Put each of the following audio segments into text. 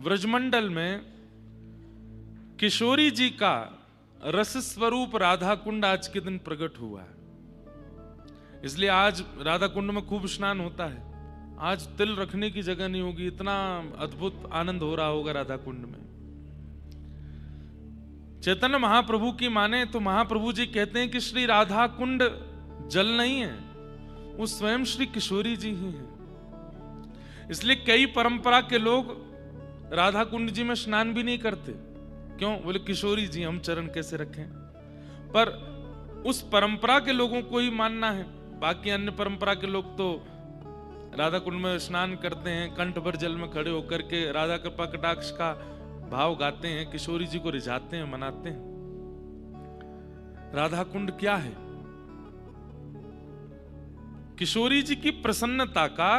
व्रजमंडल में किशोरी जी का रस स्वरूप राधा कुंड आज के दिन प्रकट हुआ है। इसलिए आज राधा कुंड में खूब स्नान होता है। आज तिल रखने की जगह नहीं होगी, इतना अद्भुत आनंद हो रहा होगा राधा कुंड में। चैतन्य महाप्रभु की माने तो महाप्रभु जी कहते हैं कि श्री राधा कुंड जल नहीं है, वो स्वयं श्री किशोरी जी ही हैं। इसलिए कई परंपरा के लोग राधा कुंड जी में स्नान भी नहीं करते। क्यों? बोले किशोरी जी हम चरण कैसे रखें। पर उस परंपरा के लोगों को ही मानना है। बाकी अन्य परंपरा के लोग तो राधा कुंड में स्नान करते हैं, कंठ भर जल में खड़े होकर के राधा कृपा कटाक्ष का भाव गाते हैं, किशोरी जी को रिझाते हैं, मनाते हैं। राधा कुंड क्या है? किशोरी जी की प्रसन्नता का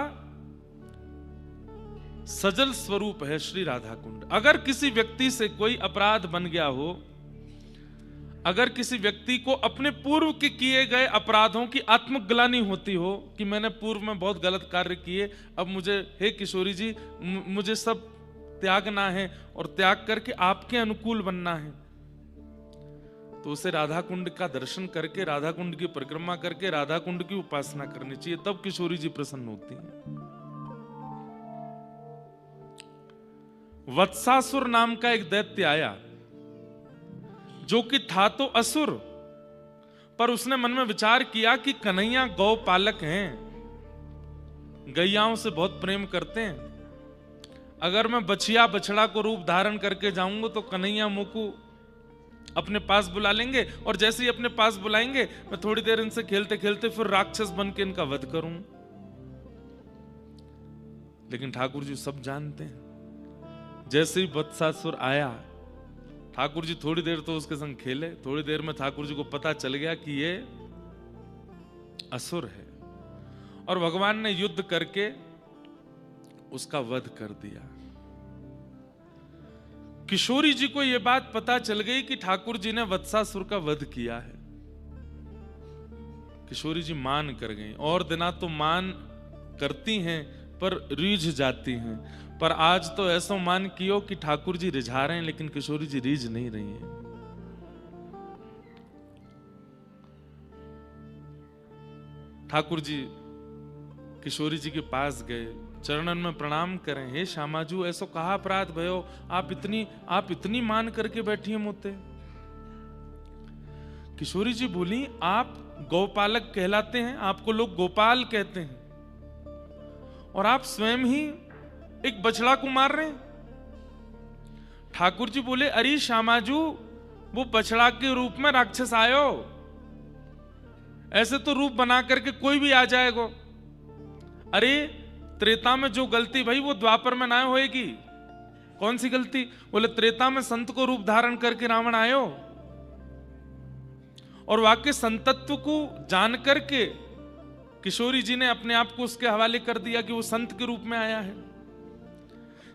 सजल स्वरूप है श्री राधा कुंड। अगर किसी व्यक्ति से कोई अपराध बन गया हो, अगर किसी व्यक्ति को अपने पूर्व के किए गए अपराधों की आत्मग्लानि होती हो कि मैंने पूर्व में बहुत गलत कार्य किए, अब मुझे हे किशोरी जी मुझे सब त्यागना है और त्याग करके आपके अनुकूल बनना है, तो उसे राधा कुंड का दर्शन करके, राधा कुंड की परिक्रमा करके राधा कुंड की उपासना करनी चाहिए। तब किशोरी जी प्रसन्न होती हैं। वत्सासुर नाम का एक दैत्य आया जो कि था तो असुर, पर उसने मन में विचार किया कि कन्हैया गौ पालक हैं, गैयाओं से बहुत प्रेम करते हैं। अगर मैं बछिया बछड़ा को रूप धारण करके जाऊंगा तो कन्हैया मुझको अपने पास बुला लेंगे, और जैसे ही अपने पास बुलाएंगे मैं थोड़ी देर इनसे खेलते खेलते फिर राक्षस बन के इनका वध करूं। लेकिन ठाकुर जी सब जानते हैं। जैसे ही वत्सासुर आया, ठाकुर जी थोड़ी देर तो उसके संग खेले। थोड़ी देर में ठाकुर जी को पता चल गया कि ये असुर है, और भगवान ने युद्ध करके उसका वध कर दिया। किशोरी जी को यह बात पता चल गई कि ठाकुर जी ने वत्सासुर का वध किया है। किशोरी जी मान कर गई, और दिना तो मान करती हैं पर रीझ जाती हैं। पर आज तो ऐसा मान कियो कि ठाकुर जी रिझा रहे हैं, लेकिन किशोरी जी रीझ नहीं रही है। ठाकुर जी किशोरी जी के पास गए, चरणन में प्रणाम करें। हे श्यामाजू, ऐसो कहा अपराध भयो, आप इतनी मान करके बैठी हैं मुझे। किशोरी जी बोली, आप गौपालक कहलाते हैं, आपको लोग गोपाल कहते हैं, और आप स्वयं ही एक बछड़ा को मार रहे हैं। ठाकुर जी बोले, अरे श्यामाजू, वो बछड़ा के रूप में राक्षस आयो, ऐसे तो रूप बना करके कोई भी आ जाएगा। अरे त्रेता में जो गलती भाई वो द्वापर में ना होएगी। कौन सी गलती? बोले त्रेता में संत को रूप धारण करके रावण आयो, और वाक्य संतत्व को जान करके किशोरी जी ने अपने आप को उसके हवाले कर दिया कि वो संत के रूप में आया है।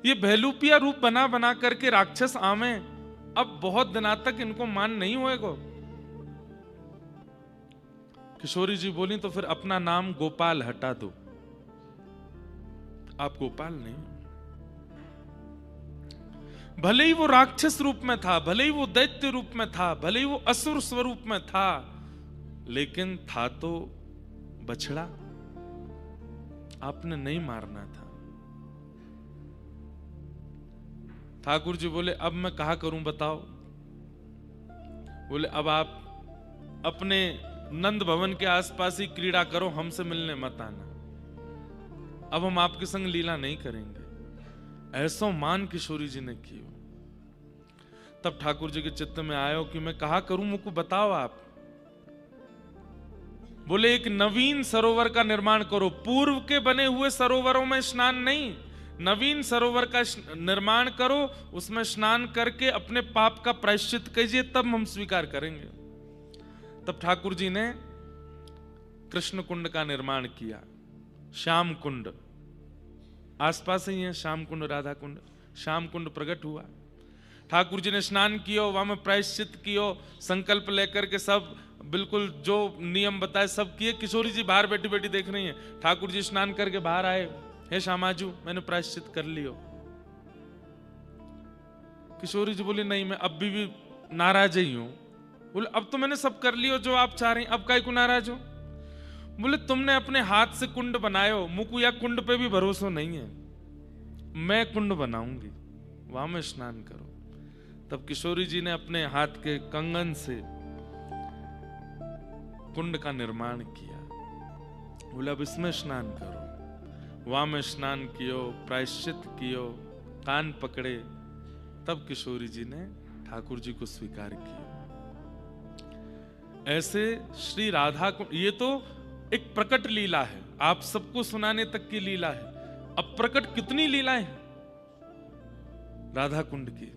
ये भैलूपिया रूप बना बना करके राक्षस आवे, अब बहुत दिनों तक इनको मान नहीं होएगा। किशोरी जी बोली, तो फिर अपना नाम गोपाल हटा दो, आप गोपाल नहीं। भले ही वो राक्षस रूप में था, भले ही वो दैत्य रूप में था, भले ही वो असुर स्वरूप में था, लेकिन था तो बछड़ा। आपने नहीं मारना था। ठाकुर जी बोले, अब मैं कहा करूं बताओ। बोले, अब आप अपने नंद भवन के आसपास ही क्रीड़ा करो, हमसे मिलने मत आना। अब हम आपके संग लीला नहीं करेंगे। ऐसो मान किशोरी जी ने किया। तब ठाकुर जी के चित्त में आयो कि मैं कहा करूं, मुझको बताओ आप। बोले, एक नवीन सरोवर का निर्माण करो। पूर्व के बने हुए सरोवरों में स्नान नहीं, नवीन सरोवर का निर्माण करो, उसमें स्नान करके अपने पाप का प्रायश्चित कीजिए, तब हम स्वीकार करेंगे। तब ठाकुर जी ने कृष्ण कुंड का निर्माण किया। श्याम कुंड आसपास ही है, श्याम कुंड राधा कुंड। श्याम कुंड प्रकट हुआ, ठाकुर जी ने स्नान कियो, वहां में प्रायश्चित कियो, संकल्प लेकर के सब बिल्कुल जो नियम बताए सब किए। किशोरी जी बाहर बैठी बैठी देख रही हैं। ठाकुर जी स्नान करके बाहर आए, हे श्यामाजू मैंने प्रायश्चित कर लियो। किशोरी जी बोली नहीं, मैं अब भी नाराज ही हूं। बोले अब तो मैंने सब कर लियो जो आप चाह रही, अब काहे को नाराज हो? बोले तुमने अपने हाथ से कुंड बनायो, मुकु या कुंड पे भी भरोसा नहीं है, मैं कुंड बनाऊंगी, वहां में स्नान करो। तब किशोरी जी ने अपने हाथ के कंगन से कुंड का निर्माण किया। बोले अब इसमें स्नान करो, वहां में स्नान कियो, प्रायश्चित कियो, कान पकड़े। तब किशोरी जी ने ठाकुर जी को स्वीकार किया। ऐसे श्री राधा को, ये तो एक प्रकट लीला है, आप सबको सुनाने तक की लीला है। अब प्रकट कितनी लीलाएं हैं राधा कुंड की।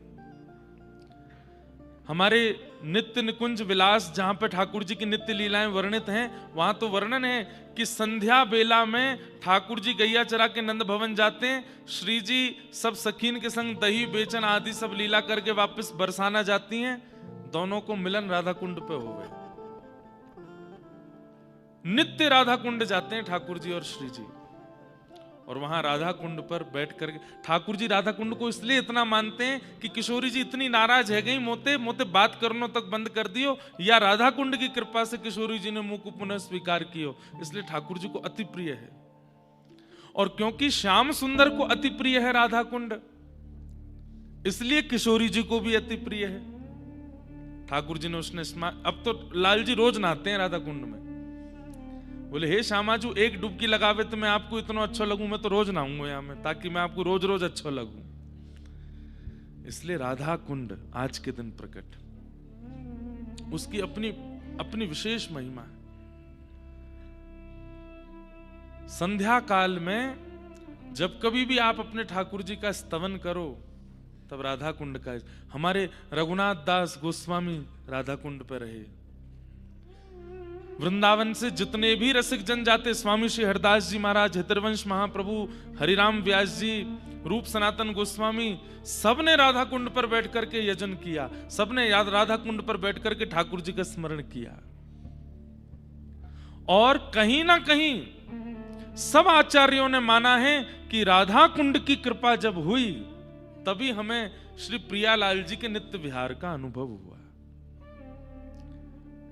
हमारे नित्य निकुंज विलास जहां पे ठाकुर जी की नित्य लीलाएं वर्णित हैं, वहां तो वर्णन है कि संध्या बेला में ठाकुर जी गैया चरा के नंद भवन जाते हैं, श्री जी सब सखीन के संग दही बेचन आदि सब लीला करके वापस बरसाना जाती हैं। दोनों को मिलन राधा कुंड पे हो गए। नित्य राधा कुंड जाते हैं ठाकुर जी और श्री जी, और वहां राधा कुंड पर बैठ कर ठाकुर जी राधा कुंड को इसलिए इतना मानते हैं कि किशोरी जी इतनी नाराज है गई, मोते मोते बात करनो तक बंद कर दियो, या राधा कुंड की कृपा से किशोरी जी ने मुंह को पुनः स्वीकार कियो, इसलिए ठाकुर जी को अति प्रिय है। और क्योंकि श्याम सुंदर को अति प्रिय है राधा कुंड, इसलिए किशोरी जी को भी अति प्रिय है। ठाकुर जी ने उसने अब तो लाल जी रोज नहाते हैं राधा कुंड में। बोले हे श्यामाजू, एक डुबकी लगावे तो मैं आपको इतना अच्छा लगूं, मैं तो रोज नहाऊंगा यहाँ में, ताकि मैं आपको रोज रोज अच्छा लगूं। इसलिए राधा कुंड आज के दिन प्रकट, उसकी अपनी अपनी विशेष महिमा है। संध्या काल में जब कभी भी आप अपने ठाकुर जी का स्तवन करो, तब राधा कुंड का, हमारे रघुनाथ दास गोस्वामी राधा कुंड पर रहे। वृंदावन से जितने भी रसिक जन जाते, स्वामी श्री हरदास जी महाराज, हितरवंश महाप्रभु, हरिराम व्यास जी, रूप सनातन गोस्वामी, सबने राधा कुंड पर बैठ करके यजन किया, सबने याद राधा कुंड पर बैठ करके ठाकुर जी का स्मरण किया। और कहीं ना कहीं सब आचार्यों ने माना है कि राधा कुंड की कृपा जब हुई, तभी हमें श्री प्रियालाल जी के नित्य विहार का अनुभव हुआ।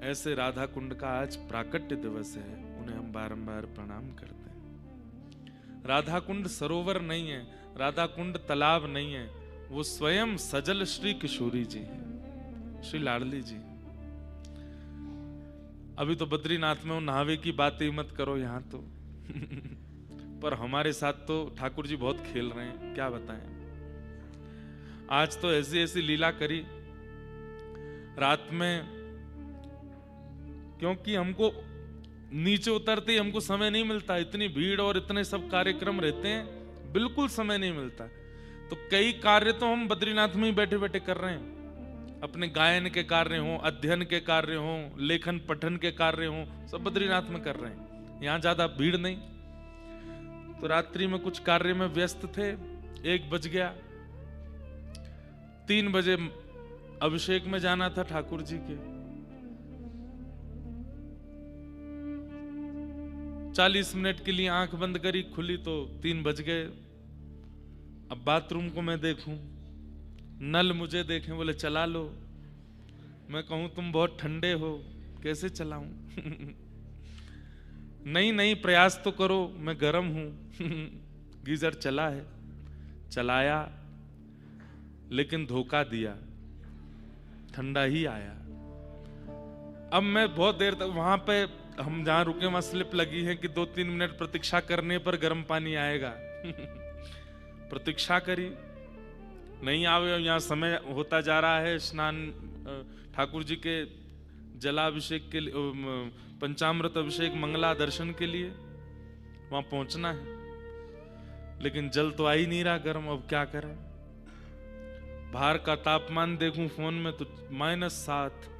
ऐसे राधा कुंड का आज प्राकट्य दिवस है, उन्हें हम बारंबार प्रणाम करते हैं। राधा कुंड सरोवर नहीं है, राधा कुंड तालाब नहीं है, वो स्वयं सजल श्री किशोरी जी हैं, श्री लाडली जी। अभी तो बद्रीनाथ में नहावे की बात ही मत करो यहां तो पर हमारे साथ तो ठाकुर जी बहुत खेल रहे हैं, क्या बताएं। आज तो ऐसी ऐसी लीला करी रात में, क्योंकि हमको नीचे उतरते ही हमको समय नहीं मिलता, इतनी भीड़ और इतने सब कार्यक्रम रहते हैं, बिल्कुल समय नहीं मिलता। तो कई कार्य तो हम बद्रीनाथ में ही बैठे बैठे कर रहे हैं, अपने गायन के कार्य हो, अध्ययन के कार्य हो, लेखन पठन के कार्य हो, सब बद्रीनाथ में कर रहे हैं, यहाँ ज्यादा भीड़ नहीं। तो रात्रि में कुछ कार्य में व्यस्त थे, 1 बज गया, 3 बजे अभिषेक में जाना था ठाकुर जी के, 40 मिनट के लिए आंख बंद करी, खुली तो 3 बज गए। अब बाथरूम को मैं देखूं, नल मुझे देखें, बोले चला लो। मैं कहूं तुम बहुत ठंडे हो, कैसे चलाऊं नहीं नहीं प्रयास तो करो, मैं गर्म हूं गीजर चला है, चलाया, लेकिन धोखा दिया, ठंडा ही आया। अब मैं बहुत देर तक वहां पे, हम जहां रुके वहां स्लिप लगी है कि 2-3 मिनट प्रतीक्षा करने पर गर्म पानी आएगा प्रतीक्षा करी, नहीं आवे, यहाँ समय होता जा रहा है, स्नान ठाकुर जी के जलाभिषेक के लिए, पंचामृत अभिषेक मंगला दर्शन के लिए वहां पहुंचना है, लेकिन जल तो आ ही नहीं रहा गर्म। अब क्या करें, बाहर का तापमान देखूं फोन में तो -7।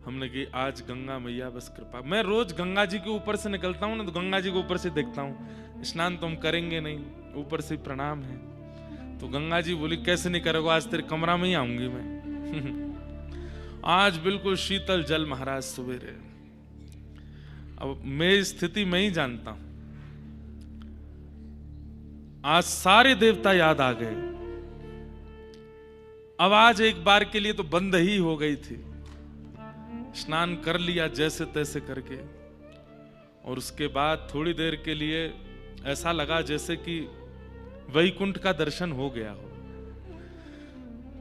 हमने की आज गंगा मैया बस कृपा। मैं रोज गंगा जी के ऊपर से निकलता हूं ना, तो गंगा जी के ऊपर से देखता हूं, स्नान तो हम करेंगे नहीं, ऊपर से प्रणाम है। तो गंगा जी बोली कैसे नहीं करोगे, आज तेरे कमरा में ही आऊंगी मैं आज बिल्कुल शीतल जल महाराज सवेरे। अब मेरी स्थिति मैं ही जानता हूं, आज सारे देवता याद आ गए। अब आज एक बार के लिए तो बंद ही हो गई थी। स्नान कर लिया जैसे तैसे करके, और उसके बाद थोड़ी देर के लिए ऐसा लगा जैसे कि वैकुंठ का दर्शन हो गया हो।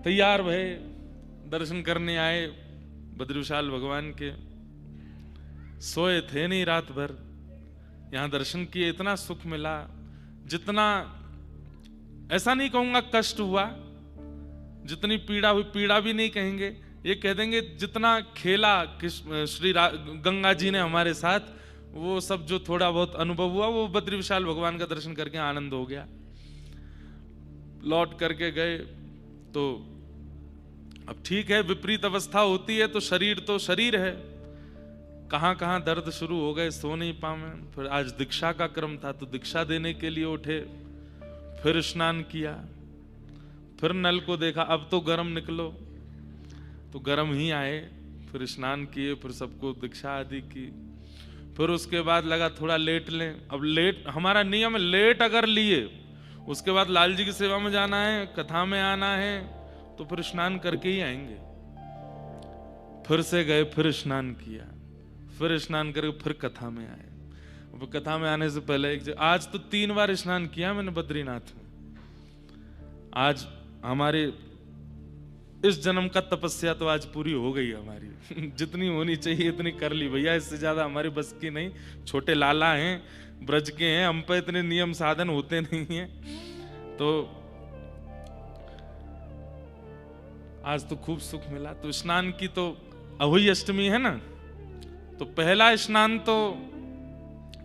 तैयार भये, दर्शन करने आए बद्री विशाल भगवान के। सोए थे नहीं रात भर, यहां दर्शन किए, इतना सुख मिला, जितना ऐसा नहीं कहूंगा कष्ट हुआ, जितनी पीड़ा हुई, पीड़ा भी नहीं कहेंगे, ये कह देंगे जितना खेला श्री गंगा जी ने हमारे साथ, वो सब जो थोड़ा बहुत अनुभव हुआ वो बद्री विशाल भगवान का दर्शन करके आनंद हो गया। लौट करके गए तो अब ठीक है, विपरीत अवस्था होती है तो शरीर है, कहां कहां दर्द शुरू हो गए, सो नहीं पाए। फिर आज दीक्षा का क्रम था तो दीक्षा देने के लिए उठे, फिर स्नान किया, फिर नल को देखा, अब तो गर्म निकलो, तो गर्म ही आए, फिर स्नान किए, फिर सबको दीक्षा आदि की। फिर उसके बाद लगा थोड़ा लेट लें। अब लेट हमारा नियम है, लेट अगर लिए उसके बाद लाल जी की सेवा में जाना है, कथा में आना है, तो फिर स्नान करके ही आएंगे। फिर से गए, फिर स्नान किया, फिर स्नान करके फिर कथा में आए। कथा में आने से पहले आज तो 3 बार स्नान किया मैंने बद्रीनाथ में। आज हमारे इस जन्म का तपस्या तो आज पूरी हो गई हमारी। जितनी होनी चाहिए इतनी कर ली भैया, इससे ज्यादा हमारी बस की नहीं। छोटे लाला हैं, ब्रज के हैं, हम पे इतने नियम साधन होते नहीं हैं। तो आज तो खूब सुख मिला। तो स्नान की तो अहोई अष्टमी है ना, तो पहला स्नान तो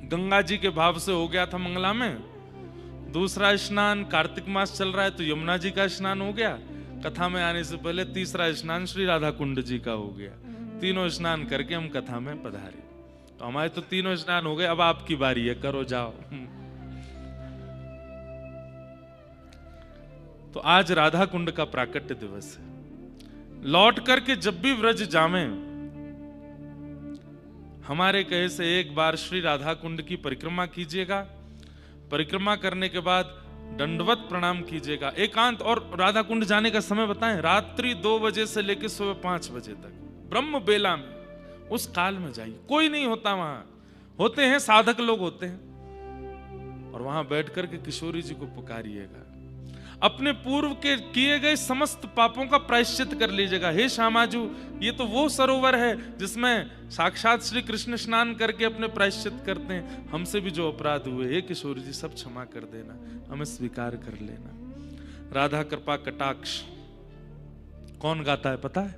गंगा जी के भाव से हो गया था मंगला में। दूसरा स्नान कार्तिक मास चल रहा है तो यमुना जी का स्नान हो गया। कथा में आने से पहले तीसरा स्नान श्री राधा कुंड जी का हो गया। तीनों स्नान करके हम कथा में पधारे। तो हमारे तो तीनों स्नान हो गए, अब आपकी बारी है, करो जाओ। तो आज राधा कुंड का प्राकट्य दिवस है। लौट करके जब भी व्रज जामे, हमारे कहे से एक बार श्री राधा कुंड की परिक्रमा कीजिएगा। परिक्रमा करने के बाद दंडवत प्रणाम कीजिएगा एकांत। और राधा कुंड जाने का समय बताएं, रात्रि 2 बजे से लेकर सुबह 5 बजे तक, ब्रह्म बेला में, उस काल में जाइए। कोई नहीं होता वहां, होते हैं साधक लोग होते हैं, और वहां बैठ करके किशोरी जी को पुकारिएगा। अपने पूर्व के किए गए समस्त पापों का प्रायश्चित कर लीजिएगा। हे श्यामाजू, ये तो वो सरोवर है जिसमें साक्षात श्री कृष्ण स्नान करके अपने प्रायश्चित करते हैं। हमसे भी जो अपराध हुए, हे किशोरी जी, सब क्षमा कर देना, हमें स्वीकार कर लेना। राधा कृपा कटाक्ष कौन गाता है पता है?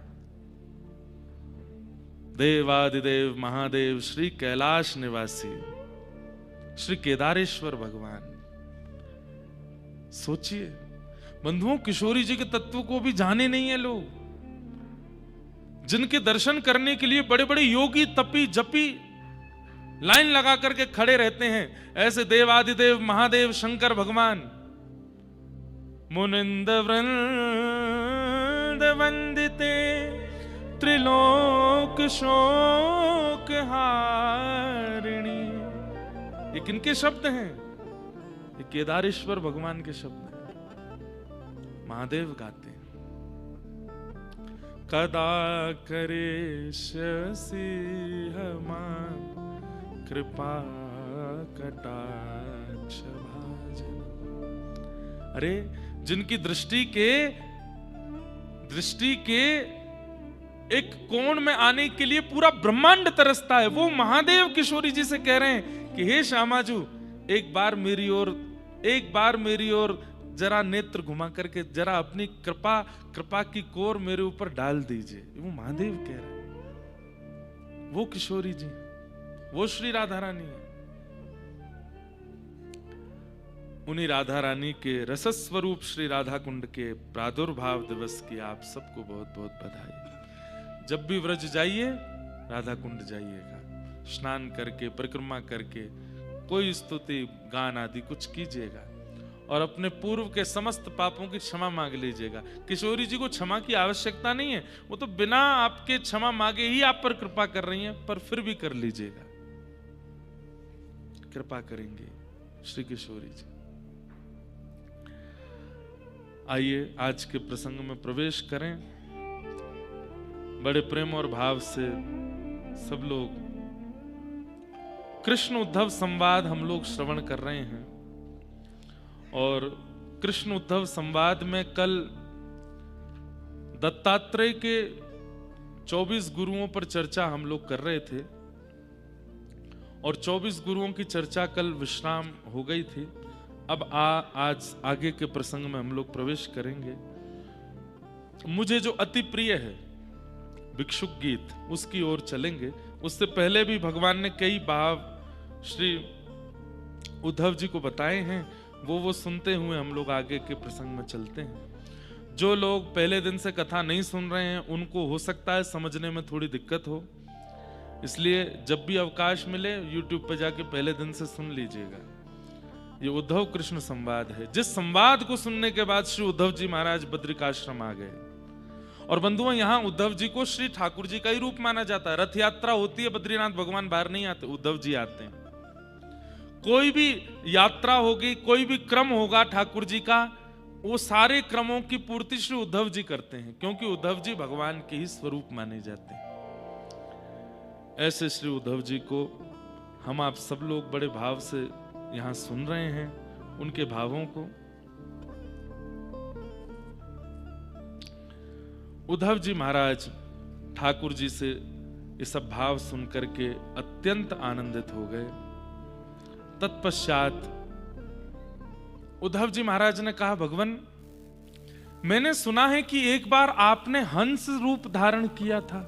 देवादिदेव महादेव श्री कैलाश निवासी श्री केदारेश्वर भगवान। सोचिए बंधुओं, किशोरी जी के तत्व को भी जाने नहीं है लोग, जिनके दर्शन करने के लिए बड़े बड़े योगी तपी जपी लाइन लगा करके खड़े रहते हैं। ऐसे देवादिदेव महादेव शंकर भगवान मुनिंद वृंद वंदिते त्रिलोक शोक हारिणी। ये किनके शब्द हैं? ये केदारेश्वर भगवान के शब्द हैं। महादेव गाते हैं, कदा करे शशि हमान कृपा कटाक्ष भाजन। अरे जिनकी दृष्टि के एक कोण में आने के लिए पूरा ब्रह्मांड तरसता है, वो महादेव किशोरी जी से कह रहे हैं कि हे श्यामाजू, एक बार मेरी ओर जरा नेत्र घुमा करके जरा अपनी कृपा की कोर मेरे ऊपर डाल दीजिए। वो महादेव कह रहे हैं, वो किशोरी जी, वो श्री राधा रानी है। उन्हीं राधा रानी के रसस्वरूप श्री राधा कुंड के प्रादुर्भाव दिवस की आप सबको बहुत बहुत बधाई। जब भी व्रज जाइए, राधा कुंड जाइएगा, स्नान करके परिक्रमा करके कोई स्तुति गान आदि कुछ कीजिएगा, और अपने पूर्व के समस्त पापों की क्षमा मांग लीजिएगा। किशोरी जी को क्षमा की आवश्यकता नहीं है, वो तो बिना आपके क्षमा मांगे ही आप पर कृपा कर रही हैं, पर फिर भी कर लीजिएगा, कृपा करेंगे श्री किशोरी जी। आइए आज के प्रसंग में प्रवेश करें। बड़े प्रेम और भाव से सब लोग कृष्ण उद्धव संवाद हम लोग श्रवण कर रहे हैं। और कृष्ण उद्धव संवाद में कल दत्तात्रेय के 24 गुरुओं पर चर्चा हम लोग कर रहे थे और 24 गुरुओं की चर्चा कल विश्राम हो गई थी। अब आज आगे के प्रसंग में हम लोग प्रवेश करेंगे। मुझे जो अति प्रिय है भिक्षुक गीत, उसकी ओर चलेंगे। उससे पहले भी भगवान ने कई भाव श्री उद्धव जी को बताए हैं, वो सुनते हुए हम लोग आगे के प्रसंग में चलते हैं। जो लोग पहले दिन से कथा नहीं सुन रहे हैं उनको हो सकता है समझने में थोड़ी दिक्कत हो, इसलिए जब भी अवकाश मिले YouTube पे जाके पहले दिन से सुन लीजिएगा। ये उद्धव कृष्ण संवाद है, जिस संवाद को सुनने के बाद श्री उद्धव जी महाराज बद्रिकाश्रम आ गए। और बंधुओं, यहाँ उद्धव जी को श्री ठाकुर जी का ही रूप माना जाता है। रथ यात्रा होती है, बद्रीनाथ भगवान बाहर नहीं आते, उद्धव जी आते हैं। कोई भी यात्रा होगी, कोई भी क्रम होगा ठाकुर जी का, वो सारे क्रमों की पूर्ति श्री उद्धव जी करते हैं, क्योंकि उद्धव जी भगवान के ही स्वरूप माने जाते हैं। ऐसे श्री उद्धव जी को हम आप सब लोग बड़े भाव से यहां सुन रहे हैं, उनके भावों को। उद्धव जी महाराज ठाकुर जी से ये सब भाव सुन करके अत्यंत आनंदित हो गए। तत्पश्चात उद्धव जी महाराज ने कहा, भगवान मैंने सुना है कि एक बार आपने हंस रूप धारण किया था।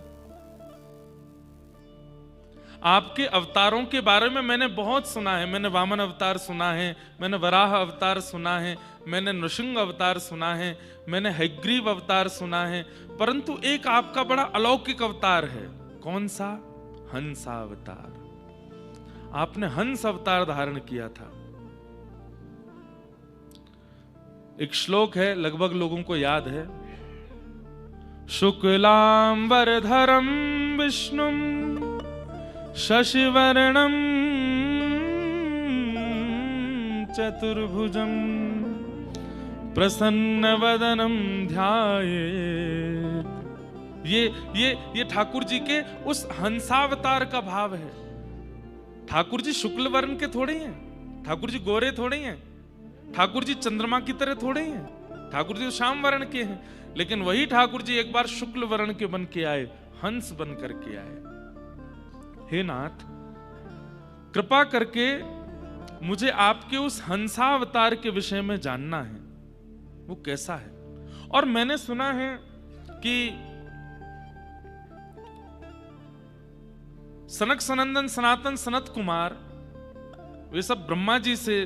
आपके अवतारों के बारे में मैंने बहुत सुना है। मैंने वामन अवतार सुना है, मैंने वराह अवतार सुना है, मैंने नृसिंह अवतार सुना है, मैंने हैग्रीव अवतार सुना है, परंतु एक आपका बड़ा अलौकिक अवतार है। कौन सा? हंसा अवतार। आपने हंस अवतार धारण किया था। एक श्लोक है, लगभग लोगों को याद है। शुक्लांबरधरम विष्णुम शशिवर्णम चतुर्भुजम प्रसन्नवदनम ध्यायेत्। ये ठाकुर जी के उस हंसावतार का भाव है। ठाकुर जी शुक्ल वर्ण के थोड़े ही हैं, ठाकुर जी गोरे थोड़े ही हैं, ठाकुर जी चंद्रमा की तरह थोड़े ही हैं, ठाकुर जी श्याम वर्ण के हैं। लेकिन वही ठाकुर जी एक बार शुक्ल वर्ण के बन के आए, हंस बन करके आए। हे नाथ, कृपा करके मुझे आपके उस हंसावतार के विषय में जानना है, वो कैसा है। और मैंने सुना है कि सनक सनंदन सनातन सनत कुमार वे सब ब्रह्मा जी से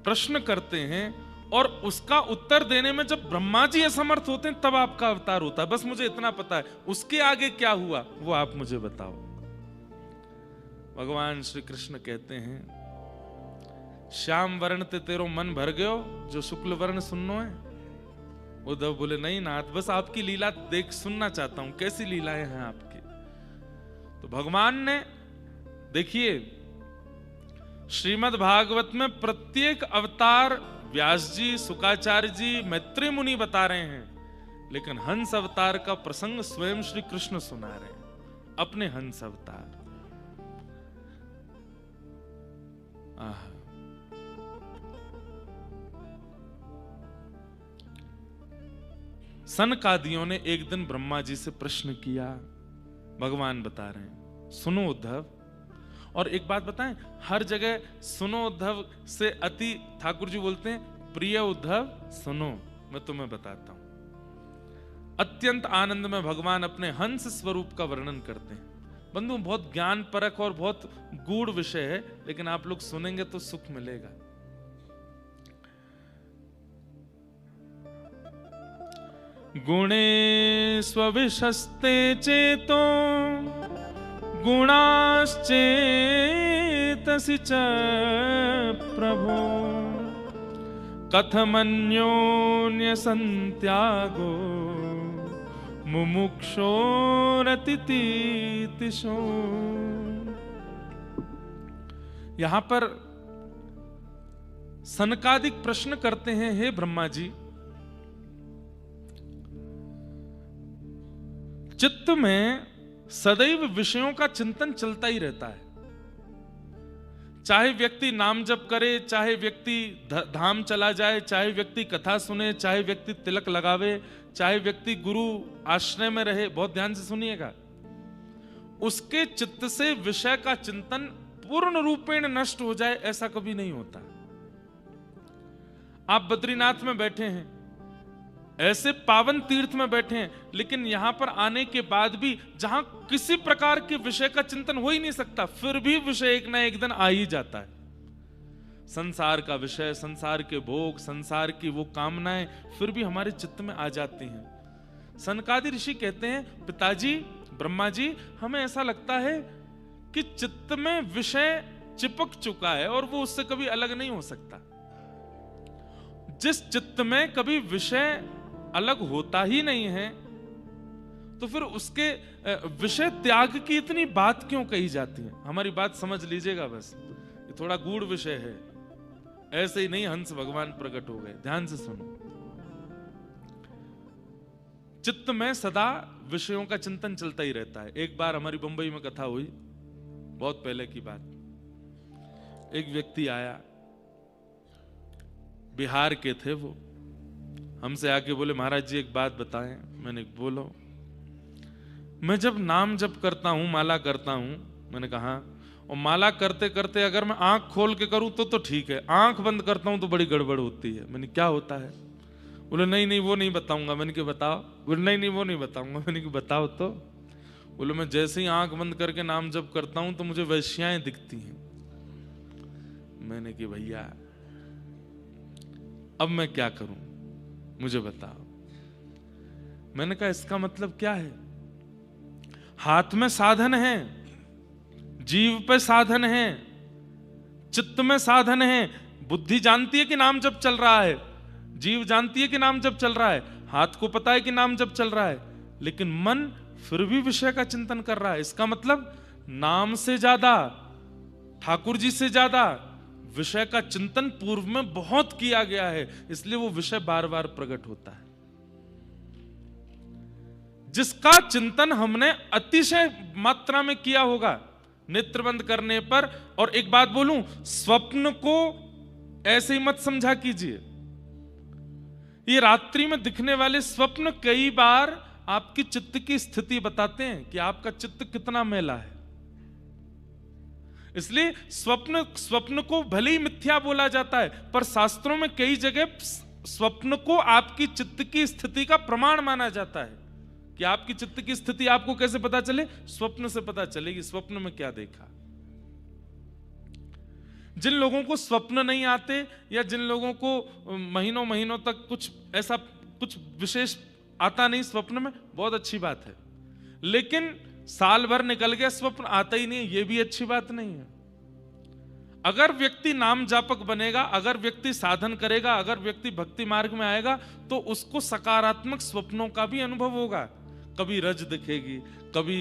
प्रश्न करते हैं और उसका उत्तर देने में जब ब्रह्मा जी असमर्थ होते हैं तब आपका अवतार होता है। बस मुझे इतना पता है, उसके आगे क्या हुआ वो आप मुझे बताओ। भगवान श्री कृष्ण कहते हैं, श्याम वर्ण ते तेरो मन भर गयो, जो शुक्ल वर्ण सुननो है। उद्धव बोले, नहीं नाथ, बस आपकी लीला देख सुनना चाहता हूं, कैसी लीलाएं हैं आपकी। तो भगवान ने, देखिए श्रीमद् भागवत में प्रत्येक अवतार व्यास जी, शुकाचार्य जी, मैत्री मुनि बता रहे हैं, लेकिन हंस अवतार का प्रसंग स्वयं श्री कृष्ण सुना रहे हैं, अपने हंस अवतार। सनकादियों ने एक दिन ब्रह्मा जी से प्रश्न किया। भगवान बता रहे हैं, सुनो उद्धव। और एक बात बताएं, हर जगह सुनो उद्धव से अति ठाकुर जी बोलते हैं, प्रिय उद्धव सुनो, मैं तुम्हें बताता हूं। अत्यंत आनंद में भगवान अपने हंस स्वरूप का वर्णन करते हैं। बंधु, बहुत ज्ञान परक और बहुत गूढ़ विषय है, लेकिन आप लोग सुनेंगे तो सुख मिलेगा। गुणे स्वविशस्ते चेतो गुणाश्चेतसि च प्रभो कथमन्योन्य संत्यागो मुमुक्षोरतितितिशो। यहां पर सनकादिक प्रश्न करते हैं, हे ब्रह्मा जी, चित्त में सदैव विषयों का चिंतन चलता ही रहता है। चाहे व्यक्ति नाम जप करे, चाहे व्यक्ति धाम चला जाए, चाहे व्यक्ति कथा सुने, चाहे व्यक्ति तिलक लगावे, चाहे व्यक्ति गुरु आश्रय में रहे, बहुत ध्यान से सुनिएगा, उसके चित्त से विषय का चिंतन पूर्ण रूपेण नष्ट हो जाए ऐसा कभी नहीं होता। आप बद्रीनाथ में बैठे हैं, ऐसे पावन तीर्थ में बैठे हैं, लेकिन यहां पर आने के बाद भी जहां किसी प्रकार के विषय का चिंतन हो ही नहीं सकता, फिर भी विषय एक ना एक दिन आ ही जाता है। संसार का विषय, संसार के भोग, संसार की वो कामनाएं फिर भी हमारे चित्त में आ जाती हैं। सनकादि ऋषि कहते हैं, पिताजी ब्रह्मा जी, हमें ऐसा लगता है कि चित्त में विषय चिपक चुका है और वो उससे कभी अलग नहीं हो सकता। जिस चित्त में कभी विषय अलग होता ही नहीं है, तो फिर उसके विषय त्याग की इतनी बात क्यों कही जाती है? हमारी बात समझ लीजिएगा, बस ये थोड़ा गूढ़ विषय है, ऐसे ही नहीं हंस भगवान प्रकट हो गए। ध्यान से सुनो। चित्त में सदा विषयों का चिंतन चलता ही रहता है। एक बार हमारी बंबई में कथा हुई, बहुत पहले की बात। एक व्यक्ति आया, बिहार के थे वो, हमसे आके बोले, महाराज जी एक बात बताएं। मैंने बोलो। मैं जब नाम जप करता हूं, माला करता हूं, मैंने कहा, और माला करते करते अगर मैं आंख खोल के करूं तो ठीक है, आंख बंद करता हूं तो बड़ी गड़बड़ होती है। मैंने क्या होता है? बोले नहीं नहीं वो नहीं बताऊंगा। मैंने कहा बताओ। बोले नहीं नहीं वो नहीं बताऊंगा। मैंने कहा बताओ तो। बोले मैं जैसे ही आंख बंद करके नाम जप करता हूं तो मुझे वैश्याएं दिखती हैं। मैंने कहा भैया अब मैं क्या करूं, मुझे बताओ। मैंने कहा इसका मतलब क्या है? हाथ में साधन है, जीव पे साधन है, चित्त में साधन है। बुद्धि जानती है कि नाम जप चल रहा है, जीव जानती है कि नाम जप चल रहा है, हाथ को पता है कि नाम जप चल रहा है, लेकिन मन फिर भी विषय का चिंतन कर रहा है। इसका मतलब नाम से ज्यादा, ठाकुर जी से ज्यादा विषय का चिंतन पूर्व में बहुत किया गया है, इसलिए वो विषय बार बार प्रकट होता है। जिसका चिंतन हमने अतिशय मात्रा में किया होगा नेत्र बंद करने पर। और एक बात बोलूं, स्वप्न को ऐसे ही मत समझा कीजिए। ये रात्रि में दिखने वाले स्वप्न कई बार आपकी चित्त की स्थिति बताते हैं कि आपका चित्त कितना मैला है। इसलिए स्वप्न को भले ही मिथ्या बोला जाता है, पर शास्त्रों में कई जगह स्वप्न को आपकी चित्त की स्थिति का प्रमाण माना जाता है। कि आपकी चित्त की स्थिति आपको कैसे पता चले? स्वप्न से पता चलेगी, स्वप्न में क्या देखा। जिन लोगों को स्वप्न नहीं आते, या जिन लोगों को महीनों महीनों तक कुछ विशेष आता नहीं स्वप्न में, बहुत अच्छी बात है। लेकिन साल भर निकल गया स्वप्न आता ही नहीं, ये भी अच्छी बात नहीं है। अगर व्यक्ति नाम जापक बनेगा, अगर व्यक्ति साधन करेगा, अगर व्यक्ति भक्ति मार्ग में आएगा, तो उसको सकारात्मक स्वप्नों का भी अनुभव होगा। कभी रज दिखेगी, कभी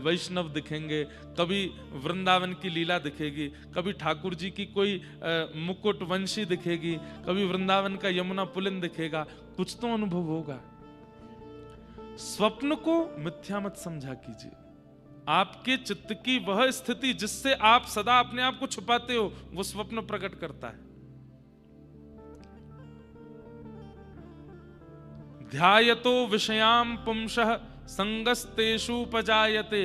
वैष्णव दिखेंगे, कभी वृंदावन की लीला दिखेगी, कभी ठाकुर जी की कोई मुकुट वंशी दिखेगी, कभी वृंदावन का यमुना पुलिन दिखेगा, कुछ तो अनुभव होगा। स्वप्न को मिथ्या मत समझा कीजिए। आपके चित्त की वह स्थिति जिससे आप सदा अपने आप को छुपाते हो, वो स्वप्न प्रकट करता है। ध्यायतो विषयाम पुंसः संगस्तेषु उपजायते,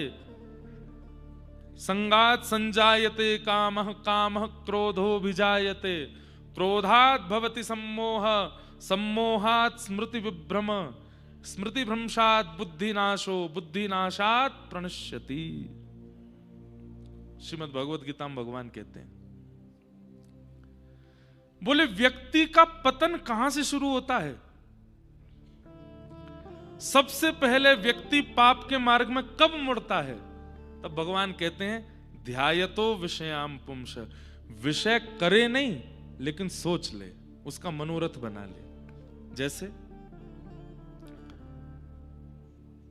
संगात् संजायते कामः, कामः क्रोधोऽभिजायते, क्रोधात् भवति सम्मोहः, सम्मोहात् स्मृति विभ्रम, स्मृति भ्रंशात् बुद्धिनाशो, बुद्धिनाशात् प्रणश्यति। श्रीमद् भगवद गीता में भगवान कहते हैं, बोले व्यक्ति का पतन कहां से शुरू होता है? सबसे पहले व्यक्ति पाप के मार्ग में कब मुड़ता है? तब भगवान कहते हैं ध्यायतो विषयाम पुंस, विषय करे नहीं लेकिन सोच ले, उसका मनोरथ बना ले। जैसे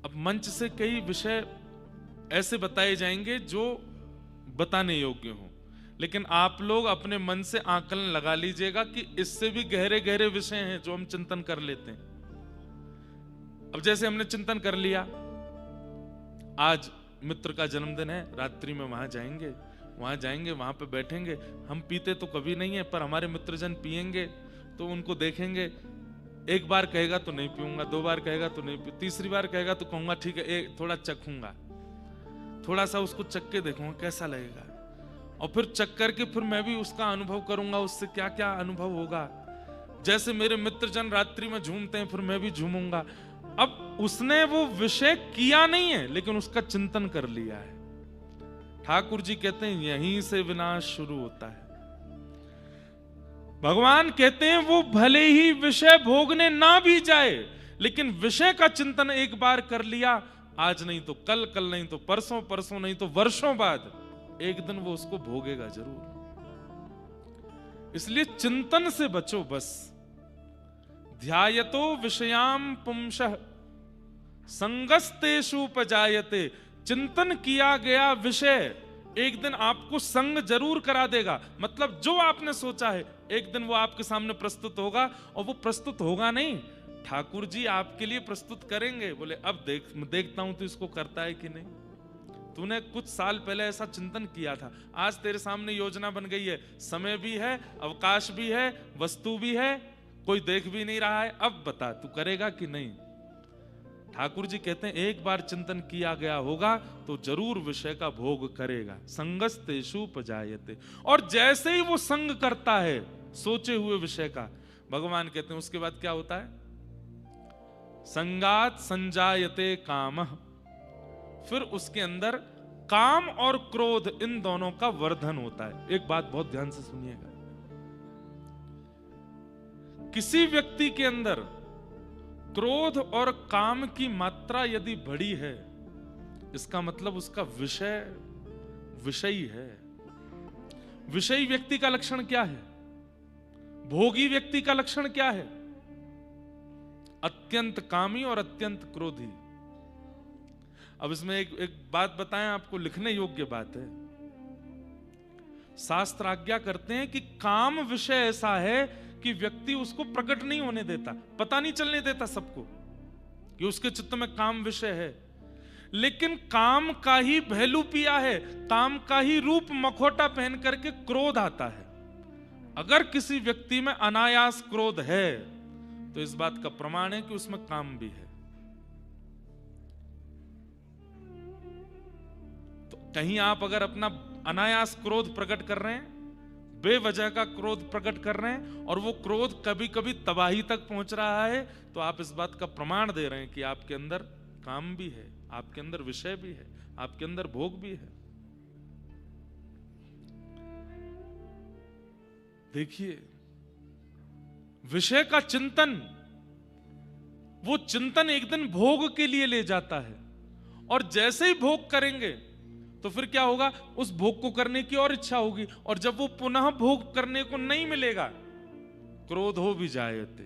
अब मंच से कई विषय ऐसे बताए जाएंगे जो बताने योग्य हो, लेकिन आप लोग अपने मन से आकलन लगा लीजिएगा कि इससे भी गहरे गहरे विषय हैं जो हम चिंतन कर लेते हैं। अब जैसे हमने चिंतन कर लिया आज मित्र का जन्मदिन है, रात्रि में वहां जाएंगे, वहां पे बैठेंगे। हम पीते तो कभी नहीं है, पर हमारे मित्रजन पिएंगे तो उनको देखेंगे, एक बार कहेगा तो नहीं पीऊंगा, 2 बार कहेगा तो नहीं पी, तीसरी बार कहेगा तो कहूंगा ठीक है, थोड़ा चखूंगा, थोड़ा सा उसको चख के देखूंगा कैसा लगेगा, और फिर चख करके फिर मैं भी उसका अनुभव करूंगा, उससे क्या क्या अनुभव होगा। जैसे मेरे मित्रजन रात्रि में झूमते हैं, फिर मैं भी झूमूंगा। अब उसने वो विषय किया नहीं है, लेकिन उसका चिंतन कर लिया है। ठाकुर जी कहते हैं यहीं से विनाश शुरू होता है। भगवान कहते हैं वो भले ही विषय भोगने ना भी जाए, लेकिन विषय का चिंतन एक बार कर लिया, आज नहीं तो कल, कल नहीं तो परसों, परसों नहीं तो वर्षों बाद एक दिन वो उसको भोगेगा जरूर। इसलिए चिंतन से बचो बस। ध्यायतो विषयाम पुंसः संगस्तेषु उपजायते। चिंतन किया गया विषय एक दिन आपको संग जरूर करा देगा। मतलब जो आपने सोचा है एक दिन वो आपके सामने प्रस्तुत होगा, और वो प्रस्तुत होगा नहीं, ठाकुर जी आपके लिए प्रस्तुत करेंगे। बोले अब देखता हूं तो इसको करता है कि नहीं। तूने कुछ साल पहले ऐसा चिंतन किया था, आज तेरे सामने योजना बन गई है, समय भी है, अवकाश भी है, वस्तु भी है, कोई देख भी नहीं रहा है, अब बता तू करेगा कि नहीं। ठाकुर जी कहते हैं एक बार चिंतन किया गया होगा तो जरूर विषय का भोग करेगा। संगस्तेषु उपजायते। और जैसे ही वो संग करता है सोचे हुए विषय का, भगवान कहते हैं उसके बाद क्या होता है, संगात संजायते कामः। फिर उसके अंदर काम और क्रोध इन दोनों का वर्धन होता है। एक बात बहुत ध्यान से सुनिएगा, किसी व्यक्ति के अंदर क्रोध और काम की मात्रा यदि बड़ी है, इसका मतलब उसका विषय विषयी है। विषयी व्यक्ति का लक्षण क्या है, भोगी व्यक्ति का लक्षण क्या है, अत्यंत कामी और अत्यंत क्रोधी। अब इसमें एक बात बताएं आपको, लिखने योग्य बात है। शास्त्र आज्ञा करते हैं कि काम विषय ऐसा है कि व्यक्ति उसको प्रकट नहीं होने देता, पता नहीं चलने देता सबको कि उसके चित्त में काम विषय है। लेकिन काम का ही भैलू पिया है, काम का ही रूप मखोटा पहन करके क्रोध आता है। अगर किसी व्यक्ति में अनायास क्रोध है तो इस बात का प्रमाण है कि उसमें काम भी है। तो कहीं आप अगर अपना अनायास क्रोध प्रकट कर रहे हैं, बेवजह का क्रोध प्रकट कर रहे हैं, और वो क्रोध कभी कभी तबाही तक पहुंच रहा है, तो आप इस बात का प्रमाण दे रहे हैं कि आपके अंदर काम भी है, आपके अंदर विषय भी है, आपके अंदर भोग भी है। देखिए, विषय का चिंतन, वो चिंतन एक दिन भोग के लिए ले जाता है, और जैसे ही भोग करेंगे तो फिर क्या होगा, उस भोग को करने की और इच्छा होगी, और जब वो पुनः भोग करने को नहीं मिलेगा, क्रोध हो भी जायते,